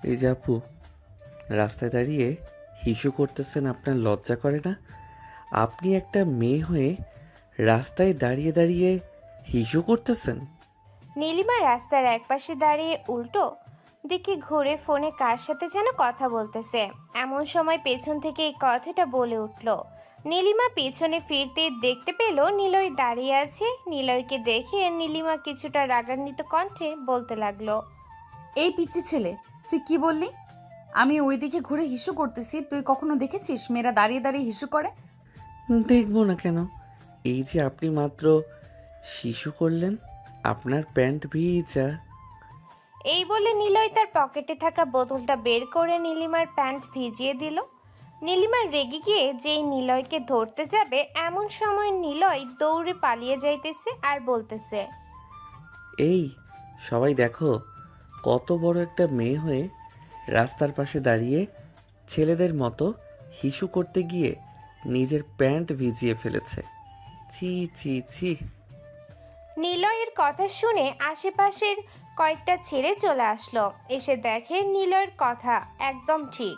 এই যে আপু, রাস্তায় দাঁড়িয়ে হিসু করতেছেন, আপনার লজ্জা করে না? আপনি একটা মেয়ে হয়ে রাস্তায় দাঁড়িয়ে দাঁড়িয়ে হিসু করতেছেন? নীলিমা রাস্তার একপাশে দাঁড়িয়ে উল্টো দিকে ঘুরে ফোনে কার সাথে যেন কথা বলতেছে। এমন সময় পেছন থেকে এই কথাটা বলে উঠল। নীলিমা পেছনে ফিরতে দেখতে পেল নিলয় দাঁড়িয়ে আছে। নিলয়কে দেখে নীলিমা কিছুটা রাগান্বিত কণ্ঠে বলতে লাগলো। এই পিচ্চি ছেলে, তুই কি বললি? আমি ওইদিকে ঘুরে হিসু করতেছি, তুই কখনো দেখেছিস মেয়েরা দাঁড়িয়ে দাঁড়িয়ে হিসু করে? দেখবো না কেন? এই যে আপনি মাত্র শিশু করলেন, আপনার প্যান্ট ভিজা। এই বলে নিলয় তার পকেটে থাকা বোতলটা বের করে নীলিমার প্যান্ট ভিজিয়ে দিল। নীলিমা রেগে গিয়ে যেই নিলয়কে ধরতে যাবে এমন সময় নিলয় দৌড়ে পালিয়ে যাইতেছে আর বলতেছে। এই, সবাই দেখো, কত বড় একটা মেয়ে হয়ে রাস্তার পাশে দাঁড়িয়ে ছেলেদের মতো হিসু করতে গিয়ে নিজের প্যান্ট ভিজিয়ে ফেলেছে। ছি ছি ছি। নিলয়ের কথা শুনে আশেপাশের কয়েকটা ছেলে চলে আসলো। এসে দেখে নিলয়ের কথা একদম ঠিক।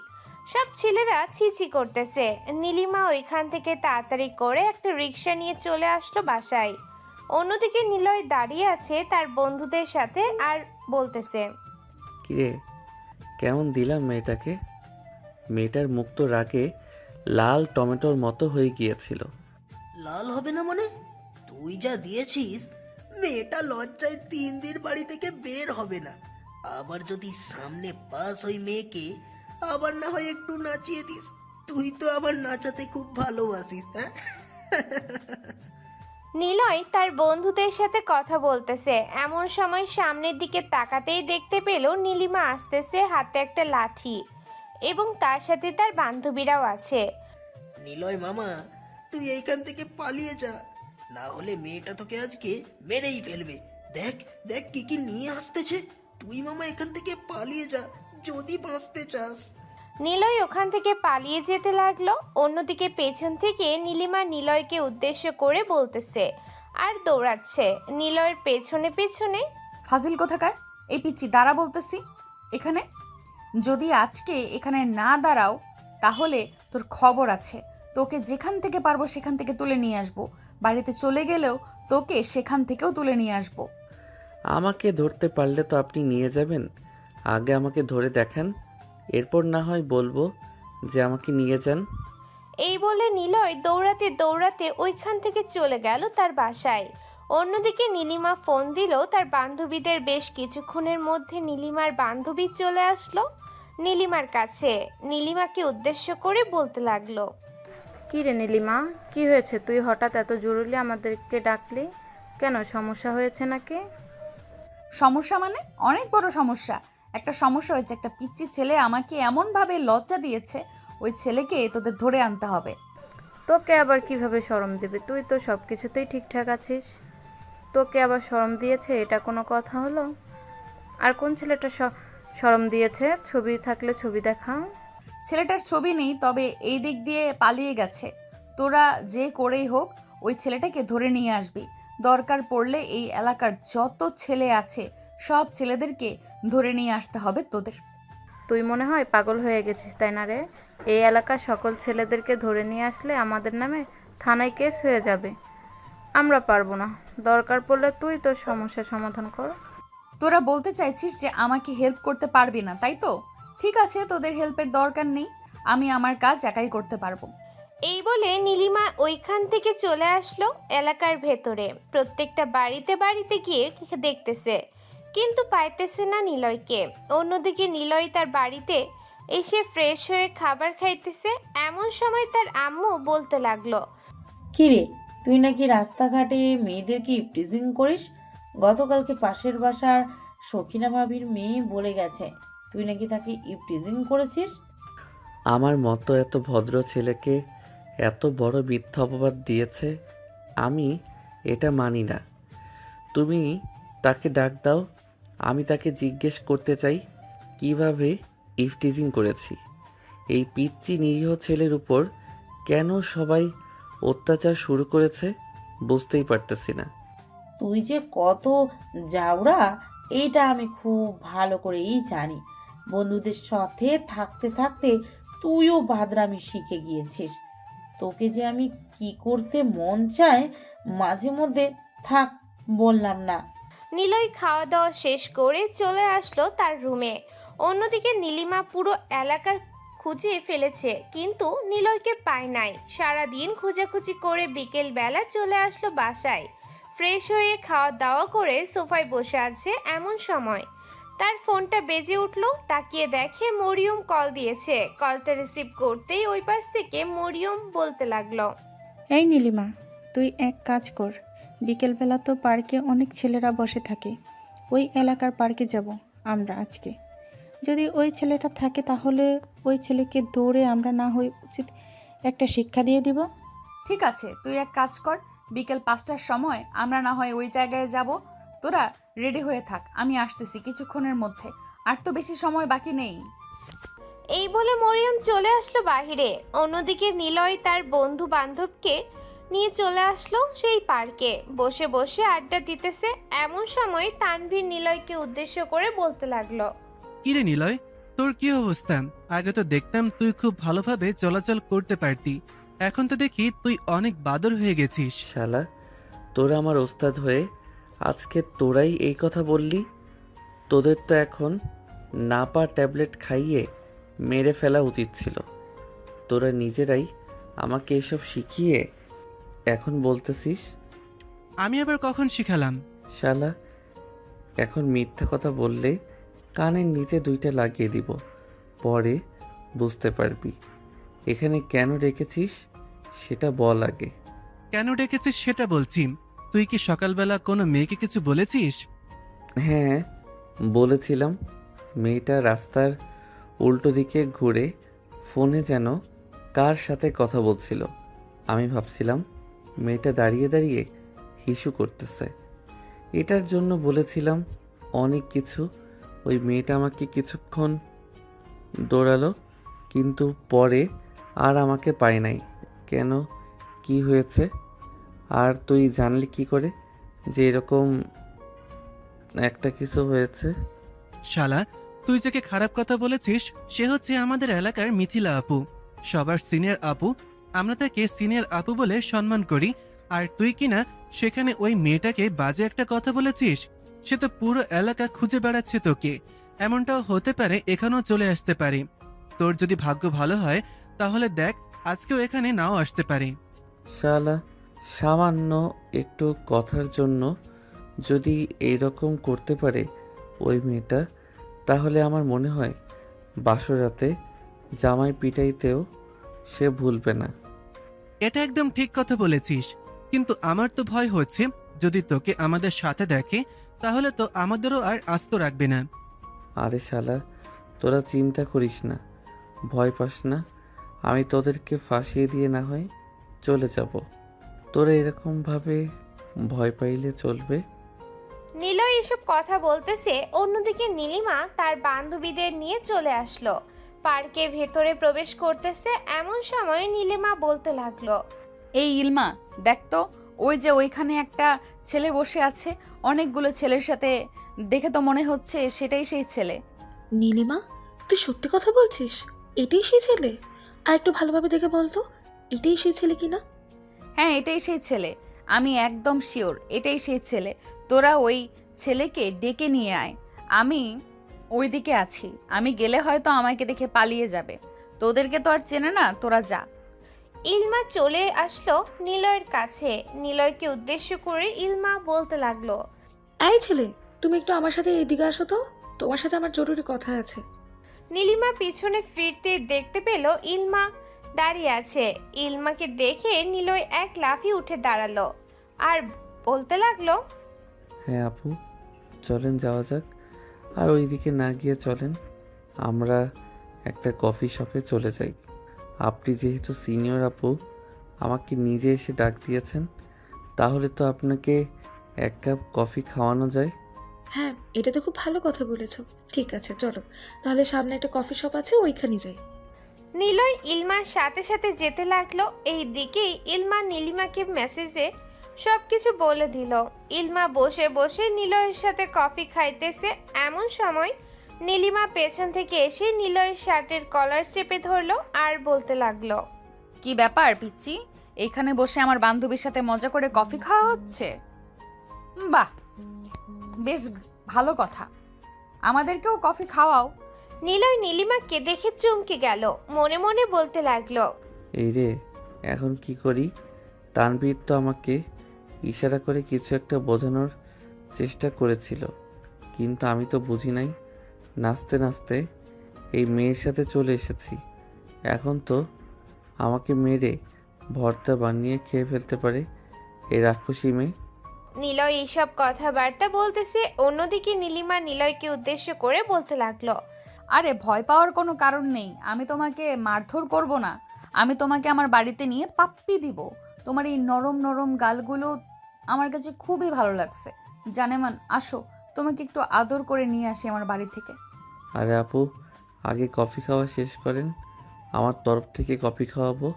সব ছেলেরা ছিছি করতেছে। নীলিমা ওইখান থেকে তাড়াতাড়ি করে একটা রিক্সা নিয়ে চলে আসলো বাসায়। অন্যদিকে নিলয় দাঁড়িয়ে আছে তার বন্ধুদের সাথে আর বলতেছে। কিরে, কেমন দিলাম মেয়েটাকে? মেয়েটার মুখ তো রাগে লাল টমেটোর মতো হয়ে গিয়েছিল। লাল হবে না মানে? তুই যা দিয়েছিস, মেয়েটা লজ্জায় 3 দিন বাড়ি থেকে বের হবে না। আবার যদি সামনে পাস ওই মেয়েকে, আবার না হয় একটু নাচিয়ে দিস। তুই তো আবার নাচাতে খুব ভালোবাসিস, হ্যাঁ? নিলয় তার বন্ধুদের সাথে কথা বলতেছে। এমন সময় সামনের দিকে তাকাতেই দেখতে পেল নীলিমা আসতেছে, হাতে একটা লাঠি এবং তার সাথে তার বান্ধবীরাও আছে। নিলয় মামা, তুই এইখান থেকে পালিয়ে যা, না হলে মেয়েটা তোকে আজকে মেরেই ফেলবে। দেখ দেখ কি কি নিয়ে আসতেছে। তুই মামা এখান থেকে পালিয়ে যা, যদি বাঁচতে চাস। নিলয় ওখান থেকে পালিয়ে যেতে লাগলো। অন্যদিকে পেছন থেকে নীলিমা নিলয়কে উদ্দেশ্য করে বলতেছে আর দৌড়াচ্ছে নিলয়ের পেছনে পেছনে। ফাজিল কোথাকার! এই পিচ্চি, দাঁড়া বলতেছি এখানে। যদি আজকে এখানে না দাঁড়াও তাহলে তোর খবর আছে। তোকে যেখান থেকে পারবো সেখান থেকে তুলে নিয়ে আসবো। বাড়িতে চলে গেলেও তোকে সেখান থেকেও তুলে নিয়ে আসবো। আমাকে ধরতে পারলে তো আপনি নিয়ে যাবেন। আগে আমাকে ধরে দেখান, এরপর না হয় বলবো যে আমাকে নিয়ে যান। এই বলে নিলয় দৌড়াতে দৌড়াতে ওইখান থেকে চলে গেল তার বাসায়। অন্যদিকে নীলিমা ফোন দিল তার বান্ধবীদের। বেশ কিছুক্ষণের মধ্যে নীলিমার বান্ধবী চলে আসলো নীলিমার কাছে। নীলিমাকে উদ্দেশ্য করে বলতে লাগলো। কী রে নীলিমা, কি হয়েছে? তুই হঠাৎ এত জরুরি আমাদেরকে ডাকলি কেন? সমস্যা হয়েছে নাকি? সমস্যা মানে? অনেক বড় সমস্যা। একটা সমস্যা হয়েছে। একটা পিচ্চি ছেলে আমাকে এমনভাবে লজ্জা দিয়েছে, ওই ছেলেকে তোদের ধরে আনতে হবে। তোকে আবার কিভাবে শরম দেবে? তুই তো সব কিছুতেই ঠিকঠাক আছিস। তোকে আবার শরম দিয়েছে, এটা কোনো কথা হলো? আর কোন ছেলেটা শরম দিয়েছে? ছবি থাকলে ছবি দেখা। ছেলেটার ছবি নেই, তবে এই দিক দিয়ে পালিয়ে গেছে। তোরা যে করেই হোক ওই ছেলেটাকে ধরে নিয়ে আসবি। দরকার পড়লে এই এলাকার যত ছেলে আছে সব ছেলেদেরকে ধরে নিয়ে আসতে হবে তোদের। তুই মনে হয় পাগল হয়ে গেছিস, তাই না রে? এই এলাকার সকল ছেলেদেরকে ধরে নিয়ে আসলে আমাদের নামে থানায় কেস হয়ে যাবে। আমরা পারবো না। দরকার পড়লে তুই তোর সমস্যার সমাধান কর। তোরা বলতে চাইছিস যে আমাকে হেল্প করতে পারবি না, তাই তো? ঠিক আছে, তোদের হেল্পের দরকার নেই, আমি আমার কাজ একাই করতে পারবো। এই বলে নীলিমা ওইখান থেকে চলে আসলো এলাকার ভেতরে। প্রত্যেকটা বাড়িতে বাড়িতে গিয়ে দেখতেছে, কিন্তু পাইতেছে না নিলয়কে। অন্যদিকে নিলয় তার বাড়িতে এসে ফ্রেশ হয়ে খাবার খাইতেছে। এমন সময় তার আম্মু বলতে লাগলো। কিরে, তুই নাকি রাস্তাঘাটে মেয়েদেরকে ইপটিজিং করিস? গতকালকে পাশের বাসার সখিনা ভাবির মেয়ে বলে গেছে তুই নাকি তাকে ইপটিজিং করেছিস। আমার মতো এত ভদ্র ছেলেকে এত বড় মিথ্যা অপবাদ দিয়েছে, আমি এটা মানি না। তুমি তাকে ডাক দাও, আমি তাকে জিজ্ঞেস করতে চাই কিভাবে ইফটিজিং করেছি। এই পিচ্চি নিরীহ ছেলের উপর কেন সবাই অত্যাচার শুরু করেছে বুঝতেই পারতেছি না। তুই যে কত জাউরা এইটা আমি খুব ভালো করেই জানি। বন্ধুদের সাথে থাকতে থাকতে তুইও বাদরামি শিখে গিয়েছিস। তোকে যে আমি কি করতে মন চায় মাঝে মধ্যে থাক, বললাম না। নিলয় খাওয়া দাওয়া শেষ করে চলে আসলো তার রুমে। অন্যদিকে নীলিমা পুরো এলাকা খুঁজে ফেলেছে, কিন্তু নিলয়কে পায় নাই। সারাদিন খোঁজাখুঁজি করে বিকেল বেলা চলে আসলো বাসায়। ফ্রেশ হয়ে খাওয়া দাওয়া করে সোফায় বসে আছে, এমন সময় তার ফোনটা বেজে উঠলো। তাকিয়ে দেখে মরিয়ম কল দিয়েছে। কলটা রিসিভ করতেই ওই পাশ থেকে মরিয়ম বলতে লাগলো, এই নীলিমা, তুই এক কাজ কর, বিকেলবেলা তো পার্কে অনেক ছেলেরা বসে থাকে, ওই এলাকার পার্কে যাব আমরা আজকে। যদি ওই ছেলেটা থাকে তাহলে ওই ছেলেকে দৌড়ে আমরা না হই উচিত একটা শিক্ষা দিয়ে দিব। ঠিক আছে, তুই এক কাজ কর, বিকেল 5টার সময় আমরা না হয় ওই জায়গায় যাব। তোরা রেডি হয়ে থাক, আমি আসতেছি কিছুক্ষণের মধ্যে, আর তো বেশি সময় বাকি নেই। এই বলে মরিয়ম চলে আসলো বাহিরে। অন্যদিকে নিলয় তার বন্ধু বান্ধবকে নিয়ে চলে আসলো সেই পার্কে। বসে বসে আড্ডা দিতেছে, এমন সময় তানভীর নিলয়কে উদ্দেশ্য করে বলতে লাগলো, কিরে নিলয়, তোর কি অবস্থা? আগে তো দেখতাম তুই খুব ভালোভাবে চলাচল করতে পারতি, এখন তো দেখি তুই অনেক বাদর হয়ে গেছিস। শালা, তোরা আমার ওস্তাদ হয়ে আজকে তোরাই এই কথা বললি? তোদের তো এখন নাপা ট্যাবলেট খাইয়ে মেরে ফেলা উচিত ছিল। তোরা নিজেরাই আমাকে এসব শিখিয়ে এখন বলতেছিস? আমি আবার কখন শিখালাম? শালা, এখন মিথ্যা কথা বললে কানের নিচে 2টা লাগিয়ে দিব, পরে বুঝতে পারবি। এখানে কেন রেখেছিস সেটা বল আগে। কেন ডেকেছিস সেটা বলছি। তুই কি সকালবেলা কোনো মেয়েকে কিছু বলেছিস? হ্যাঁ, বলেছিলাম। মেয়েটা রাস্তার উল্টো দিকে ঘুরে ফোনে যেন কার সাথে কথা বলছিল। আমি ভাবছিলাম মেয়েটা দাঁড়িয়ে দাঁড়িয়ে হিসু করতেছে। এটার জন্য বলেছিলাম অনেক কিছু। ওই মেয়েটা আমাকে কিছুক্ষণ দৌড়ালো, কিন্তু পরে আর আমাকে পায় নাই। কেন, কি হয়েছে? আর তুই জানলি কি করে যে এরকম একটা কিছু হয়েছে? শালা, তুই যাকে খারাপ কথা বলেছিস সে হচ্ছে আমাদের এলাকার মিথিলা আপু, সবার সিনিয়র আপু। আমরা তাকে সিনিয়র আপু বলে সম্মান করি, আর তুই কিনা সেখানে ওই মেয়েটাকে বাজে একটা কথা বলেছিস। সে তো পুরো এলাকা খুঁজে বেড়াচ্ছে তোকে। এমনটাও হতে পারে এখানেও চলে আসতে পারে। তোর যদি ভাগ্য ভালো হয় তাহলে দেখ, আজকেও এখানে নাও আসতে পারে। শালা, সামান্য একটু কথার জন্য যদি এইরকম করতে পারে ওই মেয়েটা, তাহলে আমার মনে হয় বাসরাতে জামাই পিটাইতেও সে ভুলবে না। এটা একদম ঠিক কথা বলেছিস, কিন্তু আমার তো ভয় হচ্ছে যদি তোকে আমাদের সাথে দেখে তাহলে তো আমাদেরও আর আস্ত রাখবে না। আরে শালা, তোরা চিন্তা করিস না, ভয় পাস না। আমি তোদেরকে ফাঁসিয়ে দিয়ে না হয় চলে যাব। তোরা এরকমভাবে ভয় পাইলে চলবে? নিলয় এসব কথা বলতেছে, অন্যদিকে নীলিমা তার বান্ধবীদের নিয়ে চলে আসলো। পার্কে ভেতরে প্রবেশ করতেছে, এমন সময় নীলিমা বলতে লাগলো, এই ইলমা, দেখ তো, ওই যে ওইখানে একটা ছেলে বসে আছে অনেকগুলো ছেলের সাথে, দেখে তো মনে হচ্ছে সেটাই সেই ছেলে। নীলিমা, তুই সত্যি কথা বলছিস? এটাই সেই ছেলে? আর একটু ভালোভাবে দেখে বলতো, এটাই সেই ছেলে কিনা? হ্যাঁ, এটাই সেই ছেলে, আমি একদম শিওর এটাই সেই ছেলে। তোরা ওই ছেলেকে ডেকে নিয়ে আয়, আমি ওইদিকে আছি। আমি গেলে হয়তো আমাকে দেখে পালিয়ে যাবে। তোদেরকে তো আর চেনে না, তোরা যা। ইলমা চলে আসলো নিলয়ের কাছে। নিলয়কে উদ্দেশ্য করে ইলমা বলতে লাগলো, এই ছেলে, তুমি একটু আমার সাথে এদিকে আসো তো, তোমার সাথে আমার জরুরি কথা আছে। নীলিমা পিছনে ফিরতে দেখতে পেল ইলমা দাঁড়িয়ে আছে। ইলমাকে দেখে নিলয় এক লাফে উঠে দাঁড়ালো আর বলতে লাগলো, হ্যাঁ আপু, চলেন যাওয়া যাক। আর ওইদিকে না গিয়ে চলেন আমরা একটা কফি শপে চলে যাই। আপনি যেহেতু সিনিয়র আপু, আমাকে নিজে এসে ডাক দিয়েছেন, তাহলে তো আপনাকে 1 কাপ কফি খাওয়ানো যায়। হ্যাঁ, এটা তো খুব ভালো কথা বলেছো। ঠিক আছে, চলো তাহলে, সামনে একটা কফি শপ আছে, ওইখানে যাই। নিলয় ইলমার সাথে সাথে যেতে লাগলো। এই দিকেই ইলমা নীলিমাকে মেসেজে সবকিছু বলে দিল। ইলমা বসে বসে নিলয়ের সাথে কফি খাইতেছে, এমন সময় নীলিমা পেছন থেকে এসে নিলয়ের শার্টের কলার চেপে ধরলো আর বলতে লাগলো, কি ব্যাপার পিচ্চি, এইখানে বসে আমার বান্ধবীর সাথে মজা করে কফি খাওয়া হচ্ছে? বাহ, বেশ ভালো কথা, আমাদেরকেও কফি খাওয়াও। নিলয় নীলিমাকে দেখে চমকে গেল, মনে মনে বলতে লাগলো, এই রে, এখন কি করি? তানভীর তো আমাকে ইশারা করে কিছু একটা বোঝানোর চেষ্টা করেছিল, কিন্তু আমি তো বুঝি নাই। নাচতে নাচতে এই মেয়ের সাথে চলে এসেছি, এখন তো আমাকে মেরে ভর্তা বানিয়ে খেয়ে ফেলতে পারে এই রাক্ষসী মেয়ে। নিলয় এইসব কথাবার্তা বলতেছে, অন্যদিকে নীলিমা নিলয়কে উদ্দেশ্য করে বলতে লাগলো, আরে ভয় পাওয়ার কোনো কারণ নেই, আমি তোমাকে মারধর করব না, আমি তোমাকে আমার বাড়িতে নিয়ে পাপ্পি দিব। তোমার এই নরম নরম গালগুলো আমার কাছে খুবই ভালো লাগছে। জানেমান, আসো তোমাকে একটু আদর করে নিয়ে আসি আমার বাড়ি থেকে। আরে আপু, আগে কফি খাওয়া শেষ করেন, আমার তরফ থেকে কফি খাওয়াবো।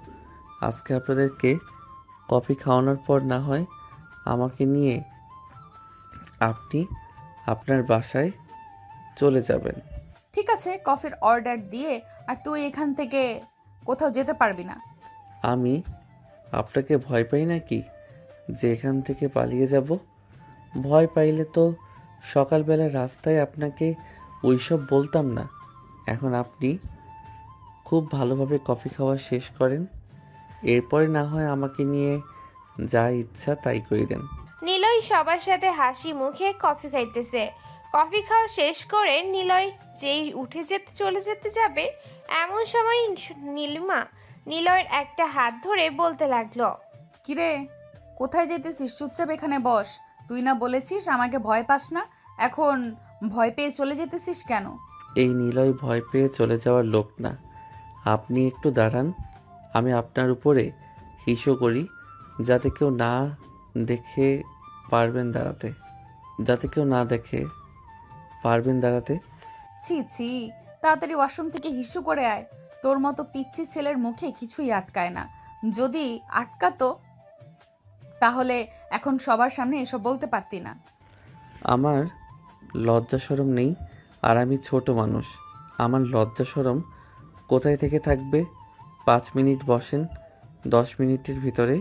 আজকে আপনাদেরকে কফি খাওয়ানোর পর না হয় আমাকে নিয়ে আপনি আপনার বাসায় চলে যাবেন। ঠিক আছে, কফির অর্ডার দিয়ে আর তুই এখান থেকে কোথাও যেতে পারবি না। আমি আপনাকে ভয় পাই নাকি যে এখান থেকে পালিয়ে যাব? ভয় পাইলে তো সকালবেলা রাস্তায় আপনাকে ওইসব বলতাম না। এখন আপনি খুব ভালোভাবে কফি খাওয়া শেষ করেন, এরপরে না হয় আমাকে নিয়ে যা ইচ্ছা তাই কইরেন। নিলয় সবার সাথে হাসি মুখে কফি খাইতেছে। কফি খাওয়া শেষ করে নিলয় যেই উঠে চলে যেতে যাবে, এমন সময় নীলিমা নিলয়ের একটা হাত ধরে বলতে লাগলো, কিরে, কোথায় যেতেছিস? চুপচাপ এখানে বস। তুই না বলেছিস আমাকে ভয় পাস না, এখন ভয় পেয়ে চলে যেতেছিস কেন? এই নিলয় ভয় পেয়ে চলে যাওয়ার লোক না। আপনি একটু দাঁড়ান, আমি আপনার উপরে হিসো করি, যাতে কেউ না দেখে পারবেন দাঁড়াতে। যাতে কেউ না দেখে পারবেন দাঁড়াতে। ছি ছি, তাড়াতাড়ি ওয়াশরুম থেকে হিসু করে আয়। তোর মতো পিচ্চি ছেলের মুখে কিছুই আটকায় না, যদি আটকাতো তাহলে এখন সবার সামনে এসব বলতে পারতি না। আমার লজ্জা শরম নেই, আর আমি ছোট মানুষ, আমার লজ্জা শরম কোথায় থেকে থাকবে? 5 মিনিট বসেন, 10 মিনিটের ভিতরে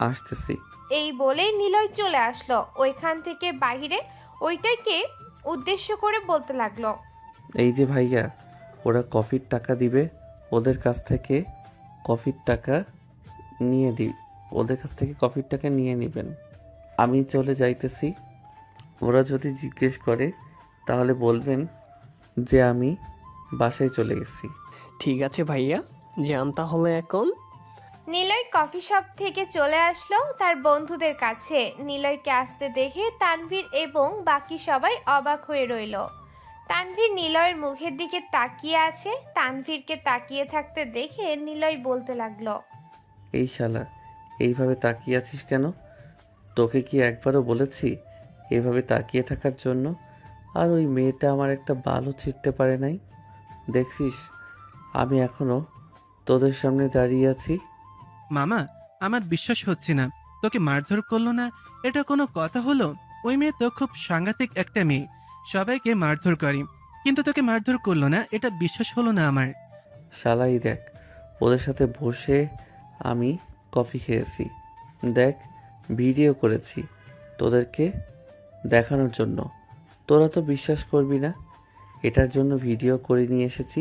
আসতেছি। এই বলে নিলয় চলে আসলো ওইখান থেকে বাইরে। ওইটাকে উদ্দেশ্য করে বলতে লাগলো, এই যে ভাইয়া, ওরা কফির টাকা দিবে, ওদের কাছ থেকে কফির টাকা নিয়ে নেবেন। আমি চলে যাইতেছি। ওরা যদি জিজ্ঞেস করে তাহলে বলবেন যে আমি বাসায় চলে গেছি। ঠিক আছে ভাইয়া, যান তাহলে এখন। নিলয় কফি শপ থেকে চলে আসলো তার বন্ধুদের কাছে। নিলয়কে আসতে দেখে তানভীর এবং বাকি সবাই অবাক হয়ে রইল। তানভীর নিলয়ের মুখের দিকে তাকিয়ে আছে। তানভীরকে তাকিয়ে থাকতে দেখে নিলয় বলতে লাগলো, এই শালা, এইভাবে তাকিয়ে আছিস কেন? তোকে কি একবারও বলেছি এইভাবে তাকিয়ে থাকার জন্য? আর ওই মেয়েটা আমার একটা বালও ছিঁড়তে পারে নাই। দেখছিস আমি এখনো তোদের সামনে দাঁড়িয়ে আছি। মামা, আমার বিশ্বাস হচ্ছে না তোকে মারধর করলো না, এটা কোনো কথা হলো? ওই মেয়ে তো খুব সাংঘাতিক একটা মেয়ে, সবাইকে মারধর করে, কিন্তু তোকে মারধর করলো না, এটা বিশ্বাস হলো না আমার। শালাই দেখ, ওদের সাথে বসে আমি কফি খেয়েছি, দেখ ভিডিও করেছি তোদেরকে দেখানোর জন্য। তোরা তো বিশ্বাস করবি না, এটার জন্য ভিডিও করে নিয়ে এসেছি,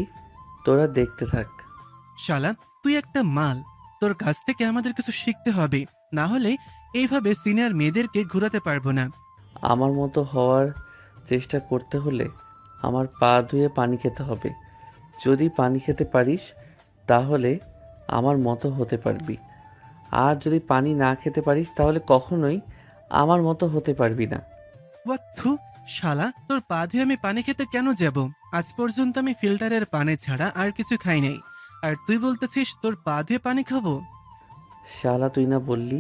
তোরা দেখতে থাক। শালা, তুই একটা মাল, তোর কাছ থেকে আমাদের কিছু শিখতে হবে, না হলে এইভাবে সিনিয়র মেয়েদেরকে ঘোরাতে পারবো না। আমার মতো হওয়ার চেষ্টা করতে হলে আমার পা ধুয়ে পানি খেতে হবে। যদি পানি খেতে পারিস তাহলে আমার মতো হতে পারবি, আর যদি পানি না খেতে পারিস তাহলে কখনোই আমার মতো হতে পারবি না। ওয়াথু, শালা, তোর পা ধুয়ে আমি পানি খেতে কেন যাব? আজ পর্যন্ত আমি ফিল্টারের পানি ছাড়া আর কিছু খাই নাই, আর তুই বলতেছিস তোর পা ধুয়ে পানি খাবো? শালা, তুই না বললি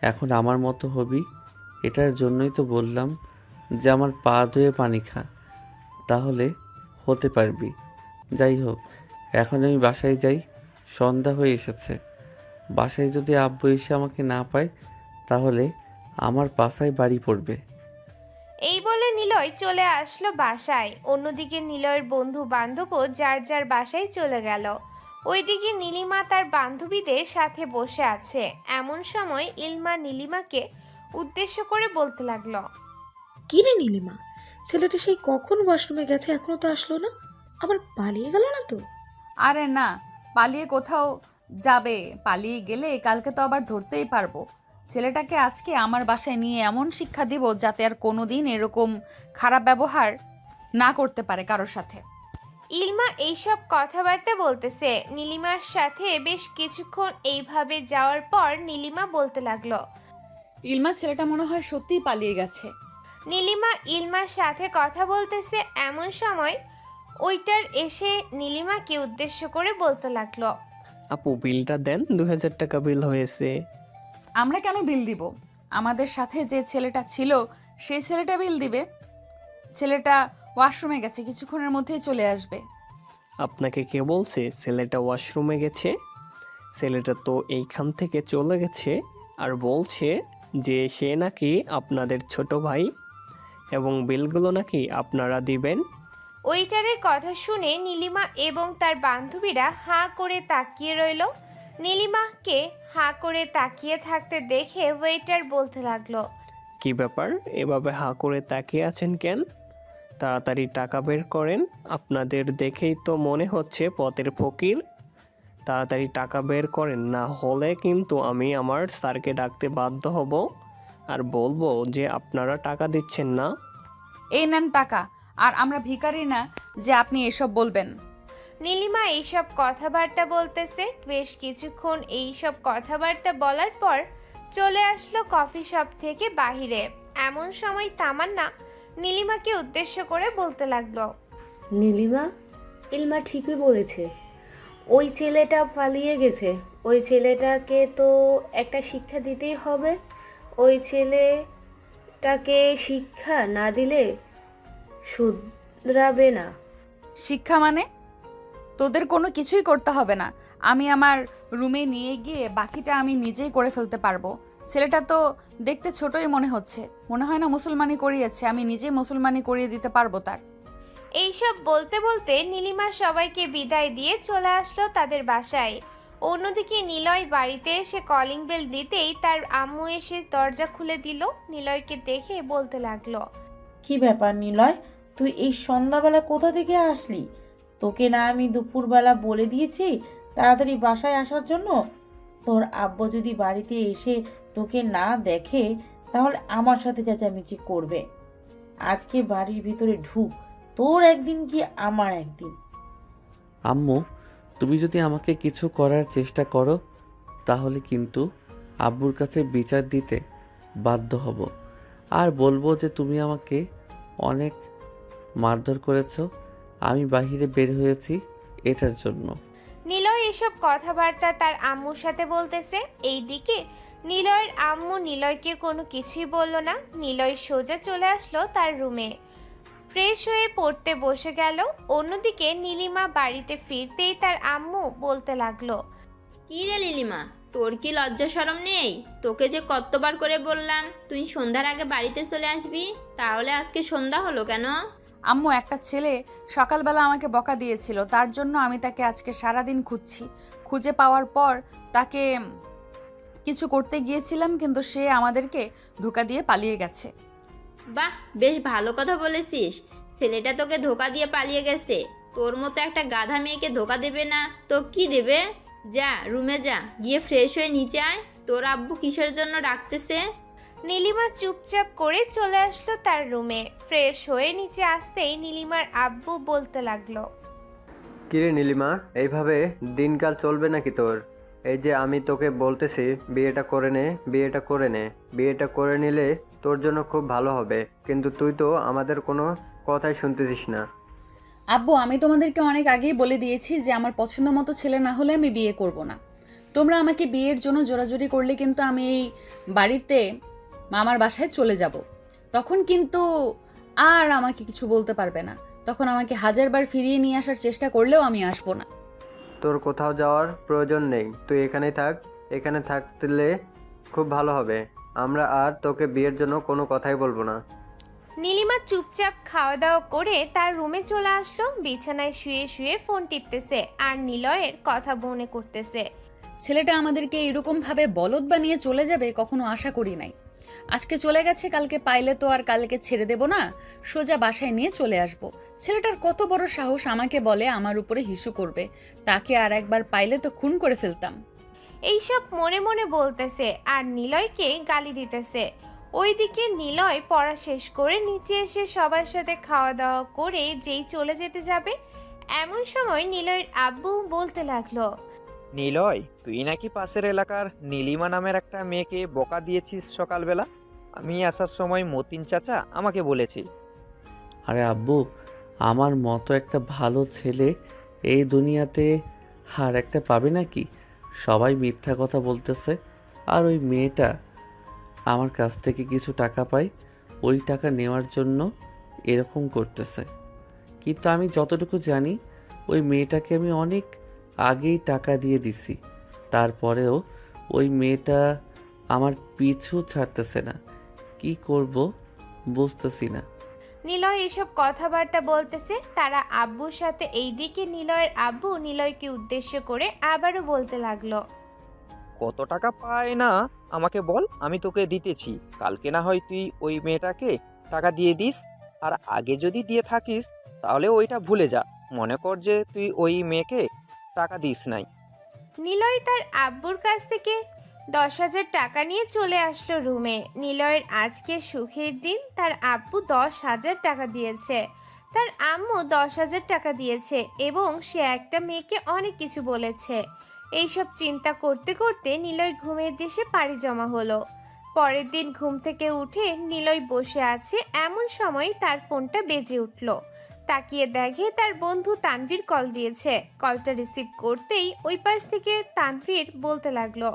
এখন আমার মতো হবি? এটার জন্যই তো বললাম যে আমার পা ধুয়ে পানি খা, তাহলে হতে পারবি। যাই হোক, এখন আমি বাসায় যাই, সন্ধ্যা হয়ে এসেছে। বাসায় যদি আব্বু এসে আমাকে না পায় তাহলে আমার পাশায় বাড়ি পড়বে। এই বলে নিলয় চলে আসলো বাসায়। অন্যদিকে নিলয়ের বন্ধু বান্ধবও যার যার বাসায় চলে গেল। ওইদিকে নীলিমা তার বান্ধবীদের সাথে বসে আছে। এমন সময় ইলমা নীলিমাকে উদ্দেশ্য করে বলতে লাগলো, কি রে নীলিমা, ছেলেটা সেই কখন ওয়াশরুমে গেছে, এখনো তো আসলো না? আবার পালিয়ে গেল না তো? আরে না, পালিয়ে কোথাও যাবে? পালিয়ে গেলে কালকে তো আবার ধরতেই পারবো। ছেলেটাকে আজকে আমার বাসায় নিয়ে এমন শিক্ষা দিব যাতে আর কোনোদিন এরকম খারাপ ব্যবহার না করতে পারে কারোর সাথে। ইলমা এইসব কথাবার্তা বলতেছে। নীলিমার সাথে বেশ কিছুক্ষণ এইভাবে যাওয়ার পর নীলিমা বলতে লাগলো, ইলমা, ছেলেটা মনে হয় সত্যিই পালিয়ে গেছে। নীলিমা ইলমার সাথে কথা বলতেছে। এমন সময় ওইটার এসে নীলিমাকে উদ্দেশ্য করে বলতে লাগলো, আপু বিলটা দেন, 2000 টাকা বিল হয়েছে। আমরা কেন বিল দিব? আমাদের সাথে যে ছেলেটা ছিল সেই ছেলেটা বিল দিবে। ছেলেটা ওয়াশরুমে গেছে, কিছুক্ষণের মধ্যেই চলে আসবে। আপনাকে কে বলছে ছেলেটা ওয়াশরুমে গেছে? ছেলেটা তো এইখান থেকে চলে গেছে আর বলছে যে সে নাকি আপনাদের ছোট ভাই এবং বিলগুলো নাকি আপনারা দিবেন। ওইটারের কথা শুনে নীলিমা এবং তার বান্ধবীরা হাঁ করে তাকিয়ে রইল। নীলিমাকে হাঁ করে তাকিয়ে থাকতে দেখে ওয়েটার বলতে লাগলো, কি ব্যাপার, এভাবে হাঁ করে তাকিয়ে আছেন কেন? তাড়াতাড়ি টাকা বের করেন, আপনাদের দেখেই তো মনে হচ্ছে পথের ফকির। তাড়াতাড়ি টাকা বের করেন, না হলে কিন্তু আমি আমার স্যারকে ডাকতে বাধ্য হব আর বলবো যে আপনারা টাকা দিচ্ছেন না। এই নেন টাকা, আর আমরা ভিখারি না যে আপনি এসব বলবেন। নীলিমা এইসব কথাবার্তা বলতেছে। বেশ কিছুক্ষণ এইসব কথাবার্তা বলার পর চলে আসলো কফি শপ থেকে বাহিরে। এমন সময় তামান্না নীলিমাকে উদ্দেশ্য করে বলতে লাগলো, নীলিমা, ইলমা ঠিকই বলেছে, ওই ছেলেটা পালিয়ে গেছে। ওই ছেলেটাকে তো একটা শিক্ষা দিতেই হবে। ওই ছেলেটাকে শিক্ষা না দিলে শুধরাবে না। শিক্ষা মানে? তোদের কোনো কিছুই করতে হবে না। আমি আমার রুমে নিয়ে গিয়ে বাকিটা আমি নিজেই করে ফেলতে পারবো। ছেলেটা তো দেখতে ছোটই মনে হচ্ছে, মনে হয় না মুসলমানি করিয়েছে। আমি নিজেই মুসলমানি করিয়ে দিতে পারবো তার। এইসব বলতে বলতে নীলিমা সবাইকে বিদায় দিয়ে চলে আসলো তাদের বাসায়। অন্যদিকে নিলয় বাড়িতে এসে কলিং বেল দিতেই তার আম্মু এসে দরজা খুলে দিল। নিলয়কে দেখে বলতে লাগলো, কি ব্যাপার নিলয়, তুই এই সন্ধ্যাবেলা কোথা থেকে আসলি? তোকে না আমি দুপুরবেলা বলে দিয়েছি তাড়াতাড়ি বাসায় আসার জন্য? তোর আব্বু যদি বাড়িতে এসে তোকে না দেখে তাহলে আমার সাথে চেঁচামেচি করবে। আজকে বাড়ির ভিতরে ঢুক, তোর একদিন কি আমার একদিন। আম্মু, তুমি যদি আমাকে কিছু করার চেষ্টা করো তাহলে কিন্তু আব্বুর কাছে বিচার দিতে বাধ্য হব আর বলবো যে তুমি আমাকে অনেক মারধর করেছো। আমি বাইরে বের হয়েছি এটার জন্য। নিলয় এসব কথাবার্তা তার আম্মুর সাথে বলতেছে। এইদিকে নিলয়ের আম্মু নিলয়কে কোনো কিছুই বলল না। নিলয় সোজা চলে আসলো তার রুমে, ফ্রেশ হয়ে পড়তে বসে গেল। অন্যদিকে নীলিমা বাড়িতে ফিরতেই তার আম্মু বলতে লাগলো, কি রে নীলিমা, তোর কি লজ্জা শরম নেই? তোকে যে কতবার করে বললাম তুই সন্ধ্যার আগে বাড়িতে চলে আসবি, তাহলে আজকে সন্ধ্যা হলো কেন? আম্মু, একটা ছেলে সকালবেলা আমাকে বকা দিয়েছিল, তার জন্য আমি তাকে আজকে সারাদিন খুঁজছি। খুঁজে পাওয়ার পর তাকে কিছু করতে গিয়েছিলাম, কিন্তু সে আমাদেরকে ধোঁকা দিয়ে পালিয়ে গেছে। বাহ, বেশ ভালো কথা বলেছিস। ছেলেটা তোকে ধোকা দিয়ে পালিয়ে গেছে। তোর মতো একটা গাধা মেয়েকে ধোকা দেবে না তো কি দেবে? যা রুমে যা, গিয়ে ফ্রেশ হয়ে নিচে আয়। তোর আব্বু কিসের জন্য ডাকতেছে? নীলিমা চুপচাপ করে চলে আসলো তার রুমে। ফ্রেশ হয়ে নিচে আসতেই নীলিমার আব্বু বলতে লাগলো, কিরে নীলিমা, এইভাবে দিনকাল চলবে নাকি তোর? এই যে আমি তোকে বলতেছি বিয়েটা করে নে, বিয়েটা করে নে, বিয়েটা করে নিলে তোর জন্য খুব ভালো হবে, কিন্তু তুই তো আমাদের কোনো কথাই শুনতেছিস না। আব্বু, আমি তোমাদেরকে অনেক আগেই বলে দিয়েছি যে আমার পছন্দ মতো ছেলে না হলে আমি বিয়ে করব না। তোমরা আমাকে বিয়ের জন্য জোরাজুরি করলে কিন্তু আমি এই বাড়িতে মামার বাসায় চলে যাব। তখন কিন্তু আর আমাকে কিছু বলতে পারবে না। তখন আমাকে হাজারবার ফিরিয়ে নিয়ে আসার চেষ্টা করলেও আমি আসবো না। তোর কোথাও যাওয়ার প্রয়োজন নেই, তুই এখানেই থাক। এখানে থাকলে খুব ভালো হবে। আমরা আর তোকে বিয়ের জন্য কোনো কথাই বলবো না। নীলিমা চুপচাপ খাওয়া দাওয়া করে তার রুমে চলে আসলো। বিছানায় শুয়ে শুয়ে ফোন টিপতেছে আর নিলয়ের কথা মনে করতেছে। ছেলেটা আমাদেরকে এরকমভাবে বলদ বানিয়ে চলে যাবে কখনো আশা করি নাই। আজকে চলে গেছে, কালকে পাইলে তো আর কালকে ছেড়ে দেব না, সোজা বাসায় নিয়ে চলে আসব। ছেলেটার কত বড় সাহস আমাকে বলে আমার উপরে হিসু করবে। তাকে আর একবার পাইলে তো খুন করে ফেলতাম। এইসব মনে মনে বলতেছে আর নিলয়কে গালি দিতেছে। ওইদিকে নিলয় পড়া শেষ করে নিচে এসে সবার সাথে খাওয়া দাওয়া করে যেই চলে যেতে যাবে, এমন সময় নিলয়ের আব্বু বলতে লাগলো, নিলয়, তুই নাকি পাশের এলাকার নীলিমা নামের একটা মেয়েকে বকা দিয়েছিস সকালবেলা। আমি আসার সময় মতিন চাচা আমাকে বলেছি। আরে আব্বু, আমার মতো একটা ভালো ছেলে এই দুনিয়াতে আর একটা পাবে নাকি? সবাই মিথ্যা কথা বলতেছে। আর ওই মেয়েটা আমার কাছ থেকে কিছু টাকা পায়, ওই টাকা নেওয়ার জন্য এরকম করতেছে। কিন্তু আমি যতটুকু জানি ওই মেয়েটাকে আমি অনেক আগেই টাকা দিয়ে দিছি, তারপরেও ওই মেয়েটা আমার পিছু ছাড়তেছে না। কি করব বুঝতেছি না। নিলয় এসব কথাবার্তা বলতেছে তারা আব্বুর সাথে। এইদিকে নিলয়ের আব্বু নিলয়কে উদ্দেশ্য করে আবারও বলতে লাগলো, কত টাকা পায় না আমাকে বল, আমি তোকে দিতেছি। কালকে না হয় তুই ওই মেয়েটাকে টাকা দিয়ে দিস, আর আগে যদি দিয়ে থাকিস তাহলে ওইটা ভুলে যা। মনে কর যে তুই ওই মেয়েকে টাকা দিস নাই। নিলয় তার আব্বুর কাছ থেকে 10,000 টাকা নিয়ে চলে আসলো রুমে। নিলয়ের আজকে সুখের দিন, তার আব্বু 10,000 টাকা দিয়েছে, তার আম্মু 10,000 টাকা দিয়েছে এবং সে একটা মেয়েকে অনেক কিছু বলেছে। এইসব চিন্তা করতে করতে নিলয় ঘুমের দেশে পাড়ি জমা হলো। পরের দিন ঘুম থেকে উঠে নিলয় বসে আছে, এমন সময় তার ফোনটা বেজে উঠল। তাকিয়ে দেখে তার বন্ধু তানভীর কল দিয়েছে। কলটা রিসিভ করতেই ওই পাশ থেকে তানভীর বলতে লাগলো,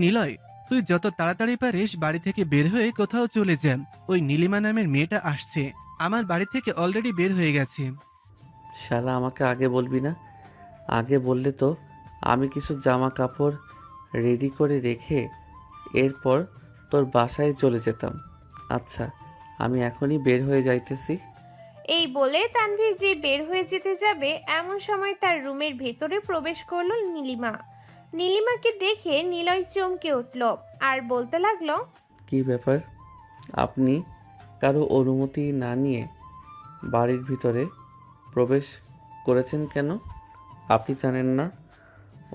নিলয়, তুই যত তাড়াতাড়ি পারিস বাড়ি থেকে বের হয়ে কোথাও চলে যা। ওই নীলিমা নামের মেয়েটা আসছে, আমার বাড়ি থেকে অলরেডি বের হয়ে গেছে। শালা, আমাকে আগে বলবি না? আগে বললে তো আমি কিছু জামা কাপড় রেডি করে রেখে এরপর তোর বাসায় চলে যেতাম। আচ্ছা, আমি এখনই বের হয়ে যাইতেছি। এই বলে তানভীর যে বের হয়ে যেতে যাবে, এমন সময় তার রুমের ভেতরে প্রবেশ করলো নীলিমা। নীলিমাকে দেখে নিলয় চমকে উঠল আর বলতে লাগলো, কি ব্যাপার? আপনি কারো অনুমতি না নিয়ে বাড়ির ভিতরে প্রবেশ করেছেন কেন? আপনি জানেন না